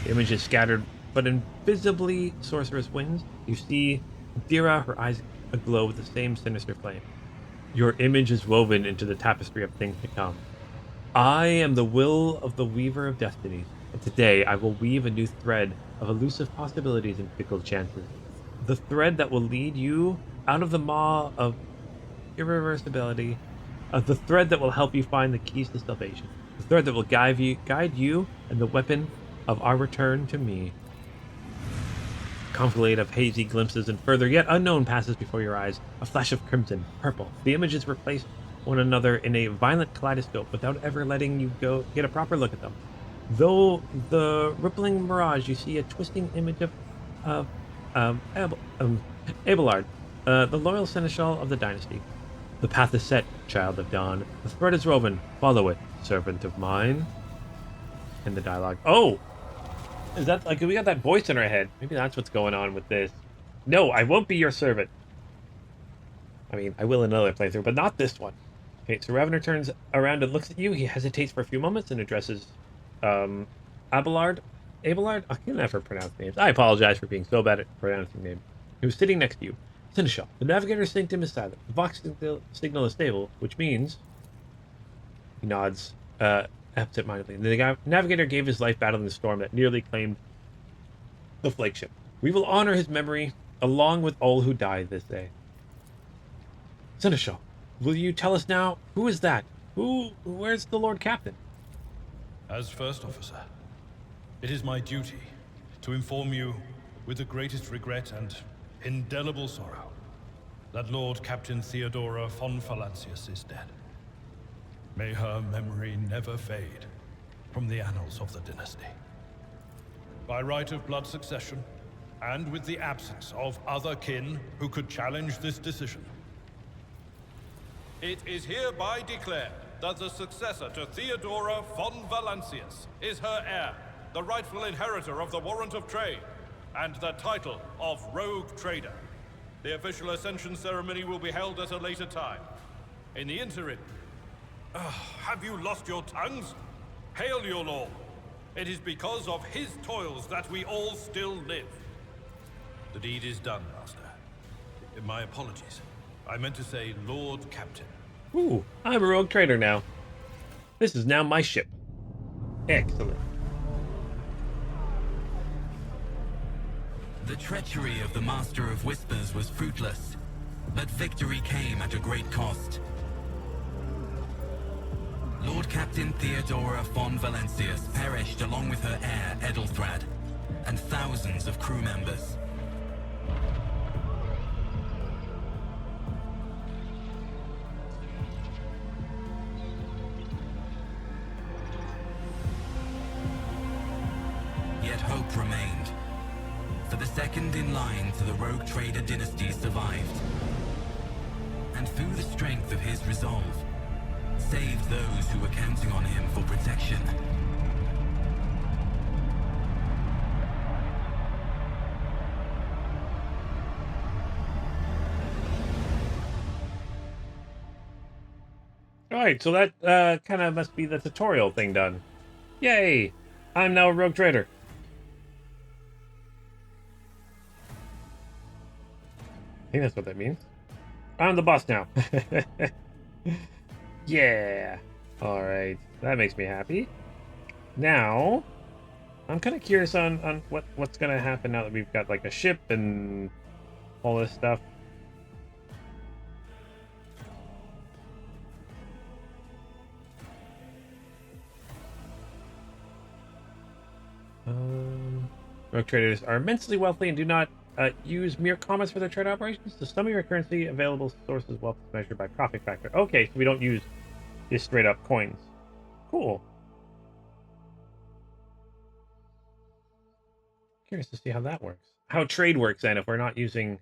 The image is scattered, but invisibly sorcerous winds. You see Dira, her eyes aglow with the same sinister flame. Your image is woven into the tapestry of things to come. I am the will of the weaver of destinies, and today I will weave a new thread of elusive possibilities and fickle chances. The thread that will lead you out of the maw of irreversibility, the thread that will help you find the keys to salvation, the thread that will guide you and the weapon of our return to me. Conflate of hazy glimpses and further yet unknown passes before your eyes, a flash of crimson, purple. The images replace one another in a violent kaleidoscope without ever letting you get a proper look at them. Though the rippling mirage, you see a twisting image of Abelard, the loyal seneschal of the dynasty. The path is set, child of dawn. The thread is woven. Follow it, servant of mine. In the dialogue. Oh! Is that like we got that voice in our head? Maybe that's what's going on with this. No, I won't be your servant. I mean, I will in another playthrough, but not this one. Okay, so Ravener turns around and looks at you. He hesitates for a few moments and addresses Abelard? I can never pronounce names. I apologize for being so bad at pronouncing names. He was sitting next to you. Seneschal. The navigator's sanctum is silent. The vox signal is stable, which means... He nods absent-mindedly. The navigator gave his life battling the storm that nearly claimed the flagship. We will honor his memory, along with all who died this day. Seneschal, will you tell us now, who is that? Where's the Lord Captain? As First Officer, it is my duty to inform you, with the greatest regret and indelible sorrow, that Lord Captain Theodora von Valancius is dead. May her memory never fade from the annals of the dynasty. By right of blood succession, and with the absence of other kin who could challenge this decision, It is hereby declared that the successor to Theodora von Valancius is her heir, the rightful inheritor of the Warrant of Trade, and the title of Rogue Trader. The official ascension ceremony will be held at a later time. In the interim, Have you lost your tongues? Hail your lord. It is because of his toils that we all still live. The deed is done, Master. My apologies. I meant to say Lord Captain. Ooh, I'm a rogue trader now. This is now my ship. Excellent. The treachery of the Master of Whispers was fruitless, but victory came at a great cost. Lord Captain Theodora von Valancius perished along with her heir, Edelthrad, and thousands of crew members. Yet hope remained, for the second in line to the rogue trader dynasty survived, and through the strength of his resolve, saved those who were counting on him for protection. Alright, so that kind of must be the tutorial thing done. Yay! I'm now a rogue trader. I think that's what that means. I'm the boss now. Yeah. Alright. That makes me happy. Now, I'm kind of curious on what's going to happen now that we've got like a ship and all this stuff. Rogue traders are immensely wealthy and do not use mere commerce for their trade operations. The sum of your currency available sources wealth is measured by profit factor. Okay, so we don't use just straight up coins. Cool. Curious to see how that works. How trade works then if we're not using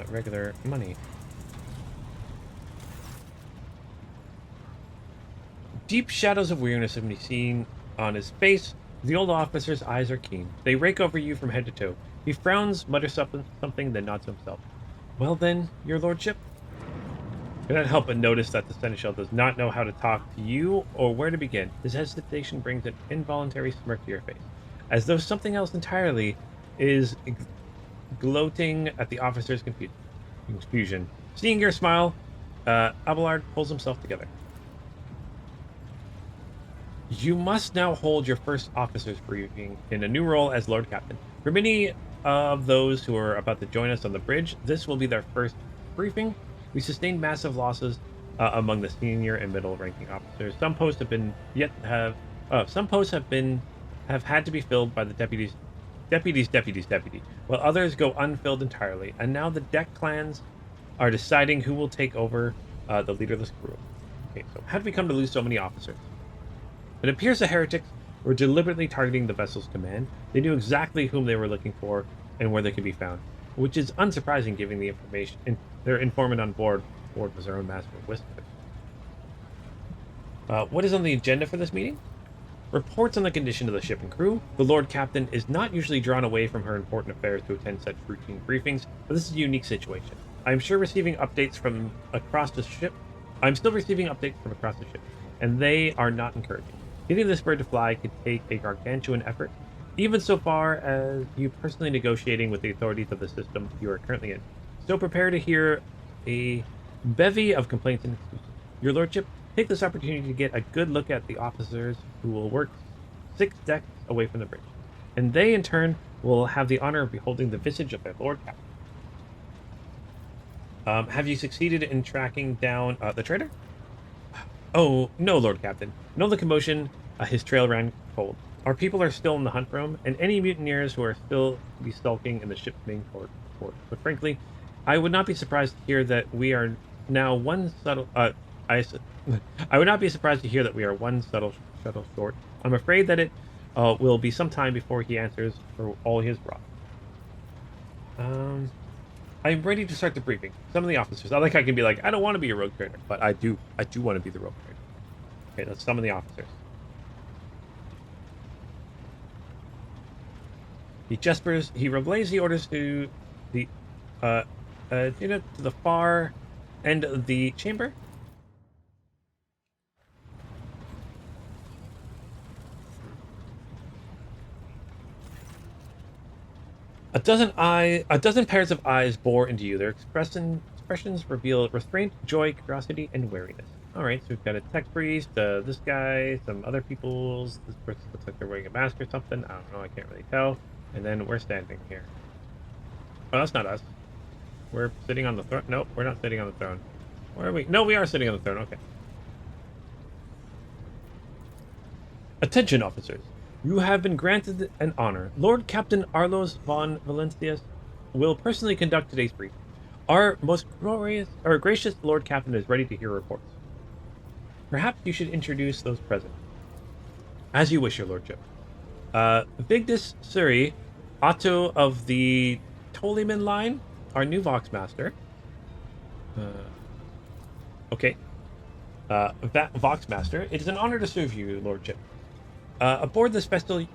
regular money. Deep shadows of weariness can be seen on his face. The old officer's eyes are keen. They rake over you from head to toe. He frowns, mutters something, then nods to himself. Well then, your lordship? Cannot help but notice that the seneschal does not know how to talk to you or where to begin. His hesitation brings an involuntary smirk to your face, as though something else entirely is gloating at the officer's confusion. Seeing your smile, Abelard pulls himself together. You must now hold your first officer's briefing in a new role as Lord Captain. For many of those who are about to join us on the bridge, this will be their first briefing. We sustained massive losses among the senior and middle-ranking officers. Some posts have had to be filled by the deputy, while others go unfilled entirely. And now the deck clans are deciding who will take over the leaderless crew. Okay, so how did we come to lose so many officers? It appears the heretics were deliberately targeting the vessel's command. They knew exactly whom they were looking for and where they could be found, which is unsurprising given the information their informant on board was their own master of whispers. What is on the agenda for this meeting? Reports on the condition of the ship and crew. The Lord Captain is not usually drawn away from her important affairs to attend such routine briefings, but this is a unique situation. I'm still receiving updates from across the ship, and they are not encouraging. Getting this bird to fly could take a gargantuan effort, even so far as you personally negotiating with the authorities of the system you are currently in. So prepare to hear a bevy of complaints and excuses. Your lordship, take this opportunity to get a good look at the officers who will work 6 decks away from the bridge, and they in turn will have the honor of beholding the visage of their Lord Captain. Have you succeeded in tracking down the traitor? Oh, no, Lord Captain. No, the commotion, his trail ran cold. Our people are still in the hunt room, and any mutineers who are still be skulking in the ship's main port. But frankly, I would not be surprised to hear that we are now one subtle... I would not be surprised to hear that we are one shuttle short. I'm afraid that it will be some time before he answers for all his wrath. I'm ready to start the briefing. Some of the officers. I can be like, I don't want to be a rogue trader, but I do want to be the rogue trader. Okay, that's some of the officers. He gestures. He relays the orders to the to the far end of the chamber. A dozen pairs of eyes bore into you. Their expressions reveal restraint, joy, curiosity, and wariness. All right, so we've got a tech priest, this guy, some other people's. This person looks like they're wearing a mask or something. I don't know. I can't really tell. And then we're standing here. Oh, that's not us. We're sitting on the throne. Nope, we're not sitting on the throne. Where are we? No, we are sitting on the throne. Okay. Attention, officers. You have been granted an honor. Lord Captain Arlos von Valencius will personally conduct today's briefing. Our most gracious Lord Captain is ready to hear reports. Perhaps you should introduce those present. As you wish, your lordship. Vigdis Suri, Otto of the Toliman line, our new Voxmaster. Okay. Voxmaster, it is an honor to serve you, lordship. Aboard this vessel,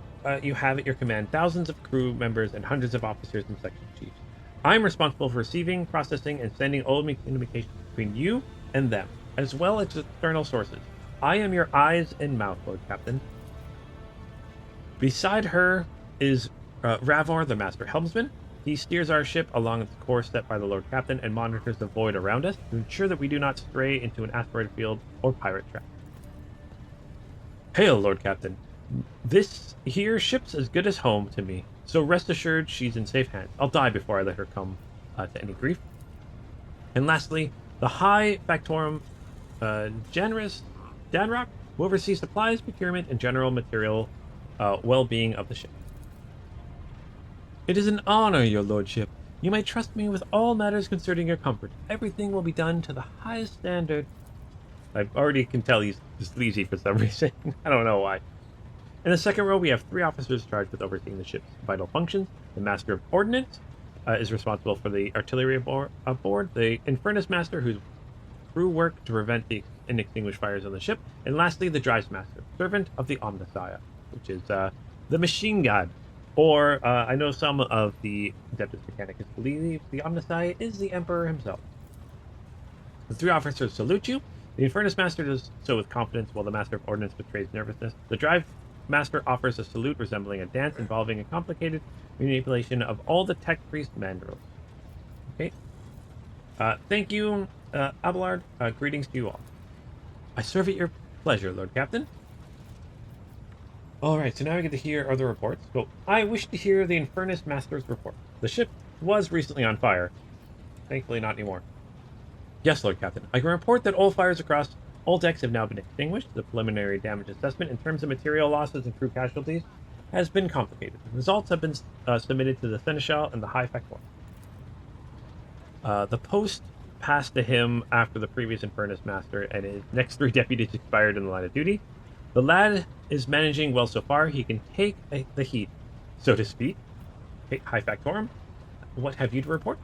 you have at your command thousands of crew members and hundreds of officers and section chiefs. I am responsible for receiving, processing, and sending all communications between you and them, as well as external sources. I am your eyes and mouth, Lord Captain. Beside her is Ravor, the Master Helmsman. He steers our ship along its course set by the Lord Captain and monitors the void around us to ensure that we do not stray into an asteroid field or pirate trap. Hail, Lord Captain. This here ship's as good as home to me, so rest assured she's in safe hands. I'll die before I let her come to any grief. And lastly, the High Factorum Generous Danrock will oversee supplies, procurement, and general material well-being of the ship. It is an honor, your lordship. You may trust me with all matters concerning your comfort. Everything will be done to the highest standard. I already can tell he's sleazy for some reason. I don't know why. In the second row, we have 3 officers charged with overseeing the ship's vital functions. The Master of Ordnance is responsible for the artillery aboard. The Infernus Master, whose crew work to prevent the inextinguished fires on the ship. And lastly, the Drives Master, servant of the Omnissiah, which is the machine god. Or, I know some of the Adeptus Mechanicus believe the Omnissiah is the Emperor himself. The 3 officers salute you. The Infernus Master does so with confidence, while the Master of Ordnance betrays nervousness. The Drive Master offers a salute resembling a dance involving a complicated manipulation of all the tech priest mandrels. Okay. Thank you, Abelard. Greetings to you all. I serve at your pleasure, Lord Captain. Alright, so now we get to hear other reports. So, I wish to hear the Infernus Master's report. The ship was recently on fire. Thankfully not anymore. Yes, Lord Captain. I can report that all fires across all decks have now been extinguished. The preliminary damage assessment in terms of material losses and crew casualties has been complicated. The results have been submitted to the Seneschal and the High Factor. The post passed to him after the previous Infernus Master and his next 3 deputies expired in the line of duty. The lad is managing well so far. He can take the heat, so to speak. Okay, High Factorum, what have you to report?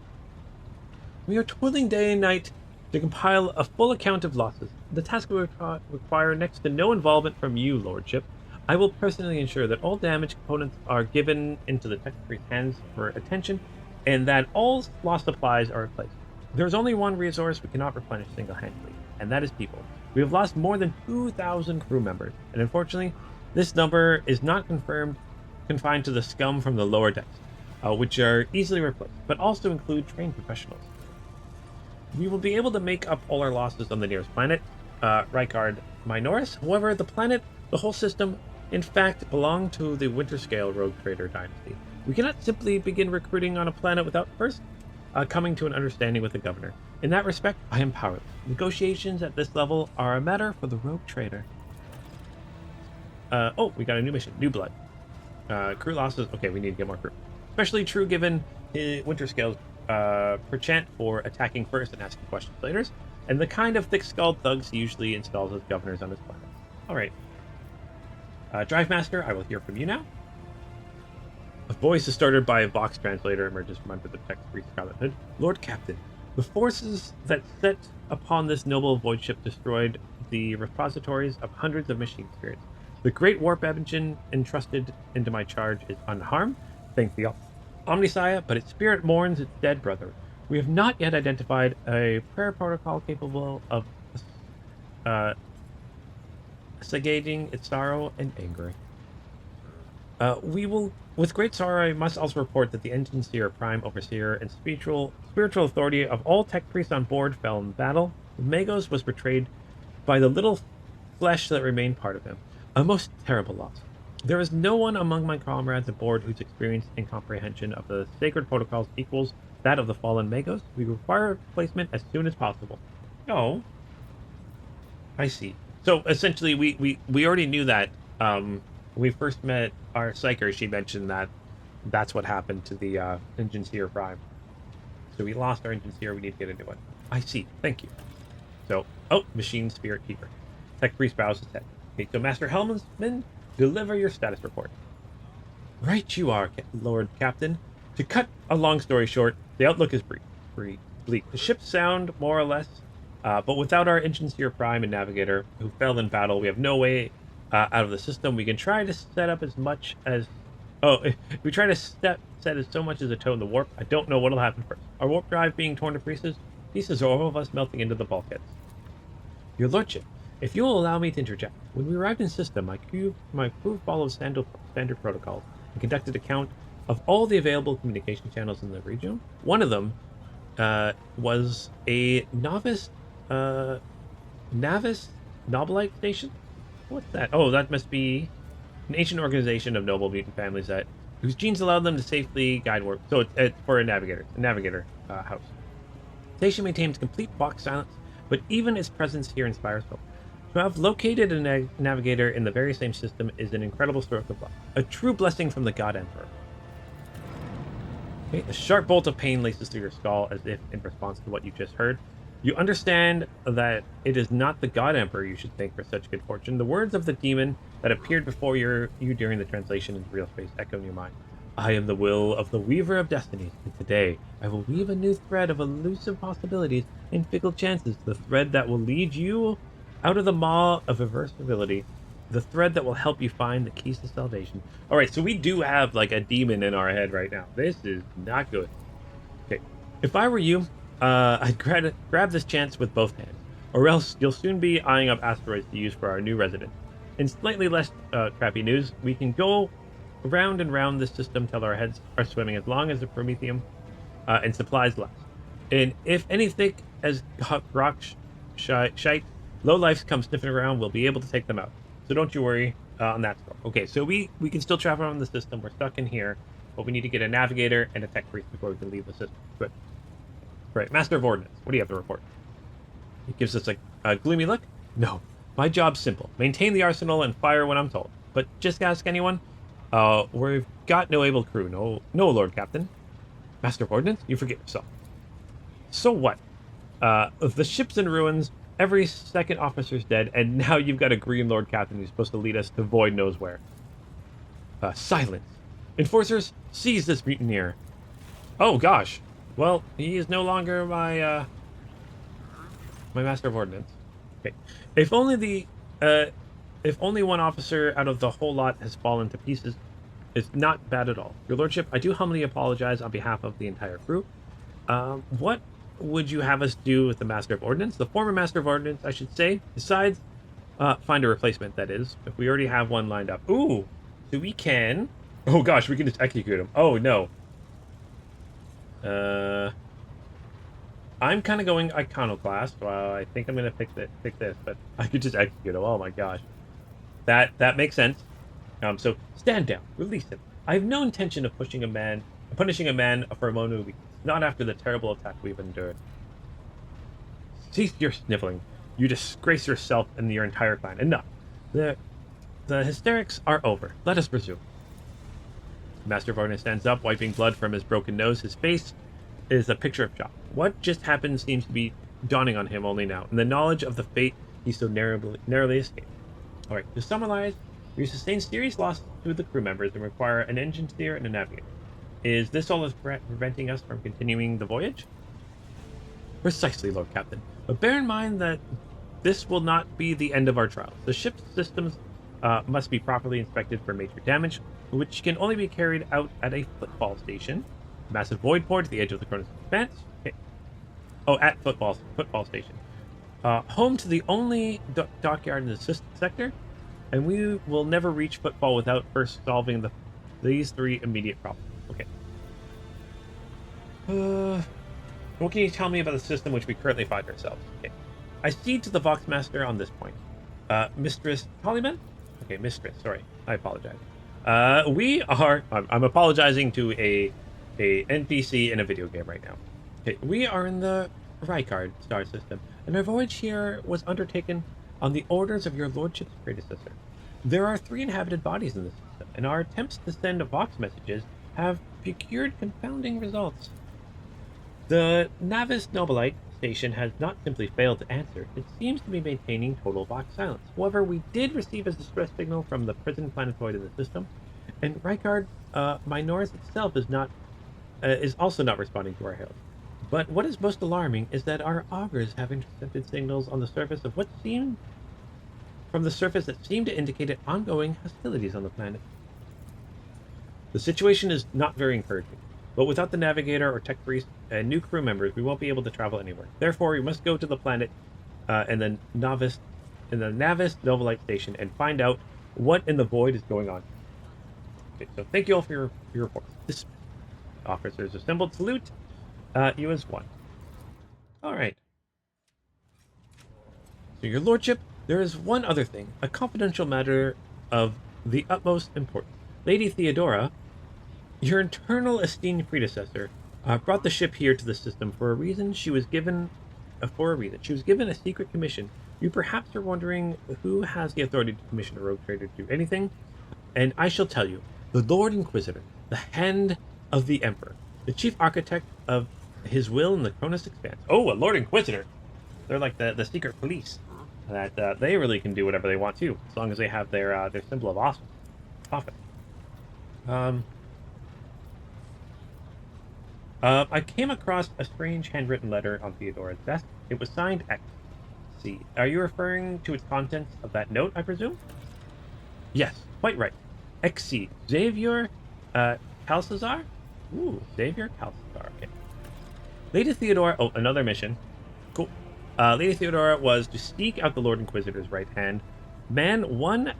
We are toiling day and night to compile a full account of losses. The task will require next to no involvement from you, Lordship. I will personally ensure that all damaged components are given into the tech priest's hands for attention, and that all lost supplies are replaced. There is only one resource we cannot replenish single-handedly, and that is people. We have lost more than 2,000 crew members, and unfortunately, this number is not confined to the scum from the lower decks, which are easily replaced, but also include trained professionals. We will be able to make up all our losses on the nearest planet, Rykard Minoris. However, the whole system, in fact, belong to the Winterscale Rogue Trader dynasty. We cannot simply begin recruiting on a planet without first coming to an understanding with the governor. In that respect, I am powerless. Negotiations at this level are a matter for the Rogue Trader. Oh, we got a new mission. New blood. Crew losses. Okay, we need to get more crew. Especially true given Winterscale's perchant for attacking first and asking questions later, and the kind of thick-skulled thugs he usually installs as governors on his planet. Alright. Drive Master, I will hear from you now. A voice is started by a Vox translator emerges from under the text priest Scarlet Hood. Lord Captain, the forces that set upon this noble void ship destroyed the repositories of hundreds of machine spirits. The great warp engine entrusted into my charge is unharmed, thank the Omnissiah, but its spirit mourns its dead brother. We have not yet identified a prayer protocol capable of assuaging its sorrow and anger. We will, with great sorrow, I must also report that the Engine Seer, Prime Overseer, and spiritual authority of all tech priests on board fell in battle. Magos was betrayed by the little flesh that remained part of him. A most terrible loss. There is no one among my comrades aboard whose experience and comprehension of the sacred protocols equals that of the fallen Magos. We require replacement as soon as possible. Oh, I see. So essentially, we already knew that. When we first met our psyker, she mentioned that that's what happened to the Engine Seer Prime. So we lost our Engine Seer. We need to get a new one. I see. Thank you. So, Machine Spirit Keeper. Tech Priest bows his head. Okay, so Master Helmsman, deliver your status report. Right you are, Lord Captain. To cut a long story short, the outlook is bleak. The ships sound more or less, but without our Engine Seer Prime and Navigator, who fell in battle, we have no way out of the system. We can try to set up as much as... if we try to set as so much as a toe in the warp, I don't know what'll happen first. Our warp drive being torn to pieces, or all of us melting into the bulkheads. Your Lordship, if you will allow me to interject, when we arrived in system, my crew followed standard protocols and conducted a count of all the available communication channels in the region. One of them was a Navis Nobilite station. What's that? Oh, that must be an ancient organization of noble mutant families whose genes allowed them to safely guide warp. So it's for a navigator house. Station maintains complete box silence, but even its presence here inspires hope. To have located a navigator in the very same system is an incredible stroke of luck, a true blessing from the God Emperor. Okay, a sharp bolt of pain laces through your skull as if in response to what you just heard. You understand that it is not the God Emperor you should thank for such good fortune. The words of the demon that appeared before you during the translation into real space echo in your mind. I am the will of the Weaver of Destinies, and today I will weave a new thread of elusive possibilities and fickle chances, the thread that will lead you out of the maw of irreversibility, the thread that will help you find the keys to salvation. All right, so we do have like a demon in our head right now. This is not good. Okay, if I were you, I'd grab this chance with both hands, or else you'll soon be eyeing up asteroids to use for our new resident. In slightly less crappy news, we can go round and round this system till our heads are swimming as long as the promethium and supplies last. And if any thick as rock shite lowlifes come sniffing around, we'll be able to take them out. So don't you worry on that score. Okay, so we can still travel around the system. We're stuck in here, but we need to get a navigator and a tech priest before we can leave the system. Good. Right, Master of Ordnance, what do you have to report? He gives us a gloomy look. No, my job's simple. Maintain the arsenal and fire when I'm told. But just ask anyone. We've got no able crew. No, Lord Captain. Master of Ordnance, you forget yourself. So what? The ship's in ruins, every second officer's dead, and now you've got a green Lord Captain who's supposed to lead us to void knows where. Silence. Enforcers, seize this mutineer. Oh, gosh. Well, he is no longer my Master of Ordnance. Okay. If only one officer out of the whole lot has fallen to pieces, it's not bad at all. Your Lordship, I do humbly apologize on behalf of the entire crew. What would you have us do with the Master of Ordnance? The former Master of Ordnance, I should say. Besides, find a replacement, that is. If we already have one lined up. Ooh! So we can... Oh gosh, we can just execute him. Oh no. I'm kind of going Iconoclast. Well, I think I'm going to pick this, but I could just execute him. Oh my gosh. That makes sense. So stand down. Release him. I have no intention of punishing a man for a moment of weakness. Not after the terrible attack we've endured. Cease your sniveling. You disgrace yourself and your entire clan. Enough. The hysterics are over. Let us resume. Master of Ordnance stands up, wiping blood from his broken nose. His face is a picture of shock. What just happened seems to be dawning on him only now, and the knowledge of the fate he so narrowly escaped. Alright, to summarize, we sustained serious loss to the crew members and require an engine steer and a navigator. Is this all that's preventing us from continuing the voyage? Precisely, Lord Captain. But bear in mind that this will not be the end of our trials. The ship's systems must be properly inspected for major damage, which can only be carried out at a football station. Massive void port at the edge of the Koronus Expanse. Okay. Oh, at football station. Home to the only dockyard in the sector, and we will never reach football without first solving the These 3 immediate problems. Okay. What can you tell me about the system which we currently find ourselves? Okay. I cede to the Voxmaster on this point. Mistress Hollyman? Okay, Mistress, sorry. I apologize. I'm apologizing to a NPC in a video game right now. Okay, we are in the Rykard star system, and our voyage here was undertaken on the orders of your lordship's predecessor. There are 3 inhabited bodies in the system, and our attempts to send Vox messages have procured confounding results. The Navis Nobilite station has not simply failed to answer, it seems to be maintaining total Vox silence. However, we did receive a distress signal from the prison planetoid in the system, and Rykard Minoris itself is also not responding to our hails. But what is most alarming is that our augurs have intercepted signals on the surface of that seem to indicate ongoing hostilities on the planet. The situation is not very encouraging, but without the navigator or tech priest and new crew members, we won't be able to travel anywhere. Therefore, we must go to the planet and the Navis Nobilite station and find out what in the void is going on. Okay, so thank you all for your report. This officers assembled. Salute. You as one. All right. So, your lordship, there is one other thing, a confidential matter of the utmost importance. Lady Theodora, your eternal esteemed predecessor, brought the ship here to the system for a reason. She was given a secret commission. You perhaps are wondering who has the authority to commission a rogue trader to do anything, and I shall tell you. The Lord Inquisitor, the hand of the Emperor, the chief architect of his will in the Koronus Expanse. Oh, a Lord Inquisitor! They're like the secret police. That they really can do whatever they want to, as long as they have their symbol of office. I came across a strange handwritten letter on Theodora's desk. It was signed X. See, are you referring to its contents of that note, I presume? Yes, quite right. XC. Xavier Calcazar? Ooh, Xavier Calcazar. Okay. Lady Theodora... Oh, another mission. Cool. Lady Theodora was to seek out the Lord Inquisitor's right hand, man one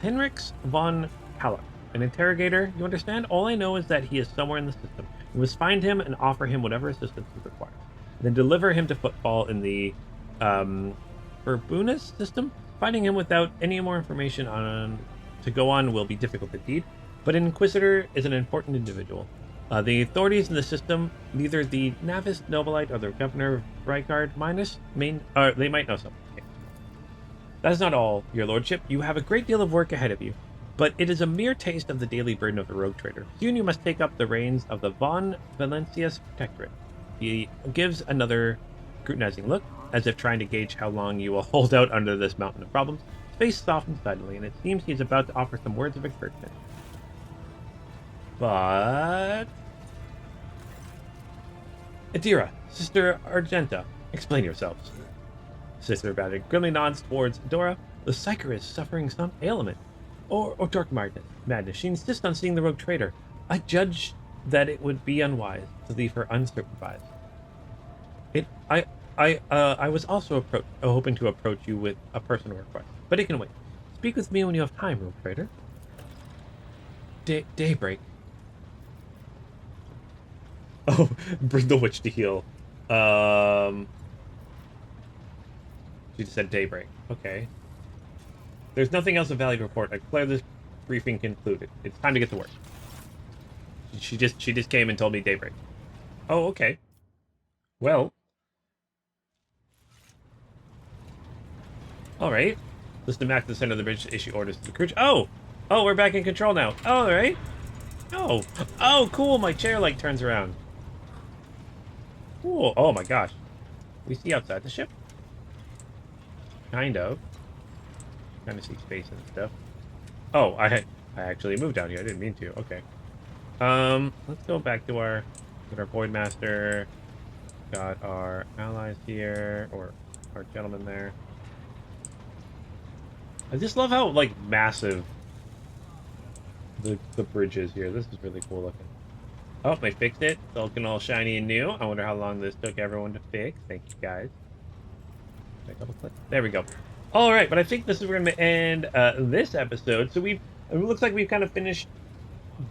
Henriks von Haller, an interrogator, you understand? All I know is that he is somewhere in the system. We must find him and offer him whatever assistance he requires. Then deliver him to Footfall in the Burbunus system. Finding him without any more information to go on will be difficult indeed, but an Inquisitor is an important individual. The authorities in the system, neither the Navis Nobilite or the Governor of Rykard they might know something. Okay. That is not all, your lordship. You have a great deal of work ahead of you, but it is a mere taste of the daily burden of the rogue trader. Soon you must take up the reins of the Von Valencius Protectorate. He gives another scrutinizing look, as if trying to gauge how long you will hold out under this mountain of problems. His face softens suddenly, and it seems he is about to offer some words of encouragement. But... Adira, Sister Argenta, explain yourselves. Sister Badger grimly nods towards Dora. The Psyker is suffering some ailment. Or dark madness. She insists on seeing the rogue trader. I judge that it would be unwise to leave her unsupervised. I was also hoping to approach you with a personal request, but it can wait. Speak with me when you have time, rogue trader. Daybreak. Oh, bring the witch to heal. She just said daybreak. Okay. There's nothing else of value to report. I declare this briefing concluded. It's time to get to work. She just came and told me daybreak. Oh, okay. Well. Alright. Listen back to the center of the bridge to issue orders to the crew. Oh! Oh, we're back in control now. Alright. Oh. Oh, cool. My chair, like, turns around. Cool. Oh, my gosh. We see outside the ship? Kind of. Kind of see space and stuff. Oh, I actually moved down here. I didn't mean to. Okay. Let's go back to our Voidmaster. Got our allies here, or our gentleman there. I just love how, like, massive the bridge is here. This is really cool looking. Oh, they fixed it. It's looking all shiny and new. I wonder how long this took everyone to fix. Thank you, guys. There we go. All right, but I think this is where we're going to end this episode. So it looks like we've kind of finished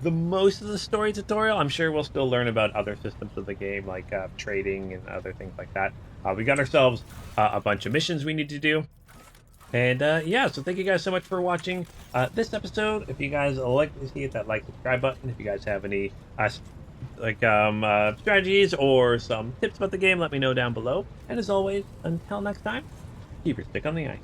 the most of the story tutorial. I'm sure we'll still learn about other systems of the game, like trading and other things like that. We got ourselves a bunch of missions we need to do. And yeah, so thank you guys so much for watching this episode. If you guys like to see it, that like, subscribe button. If you guys have any strategies or some tips about the game, let me know down below. And as always, until next time, keep your stick on the ice.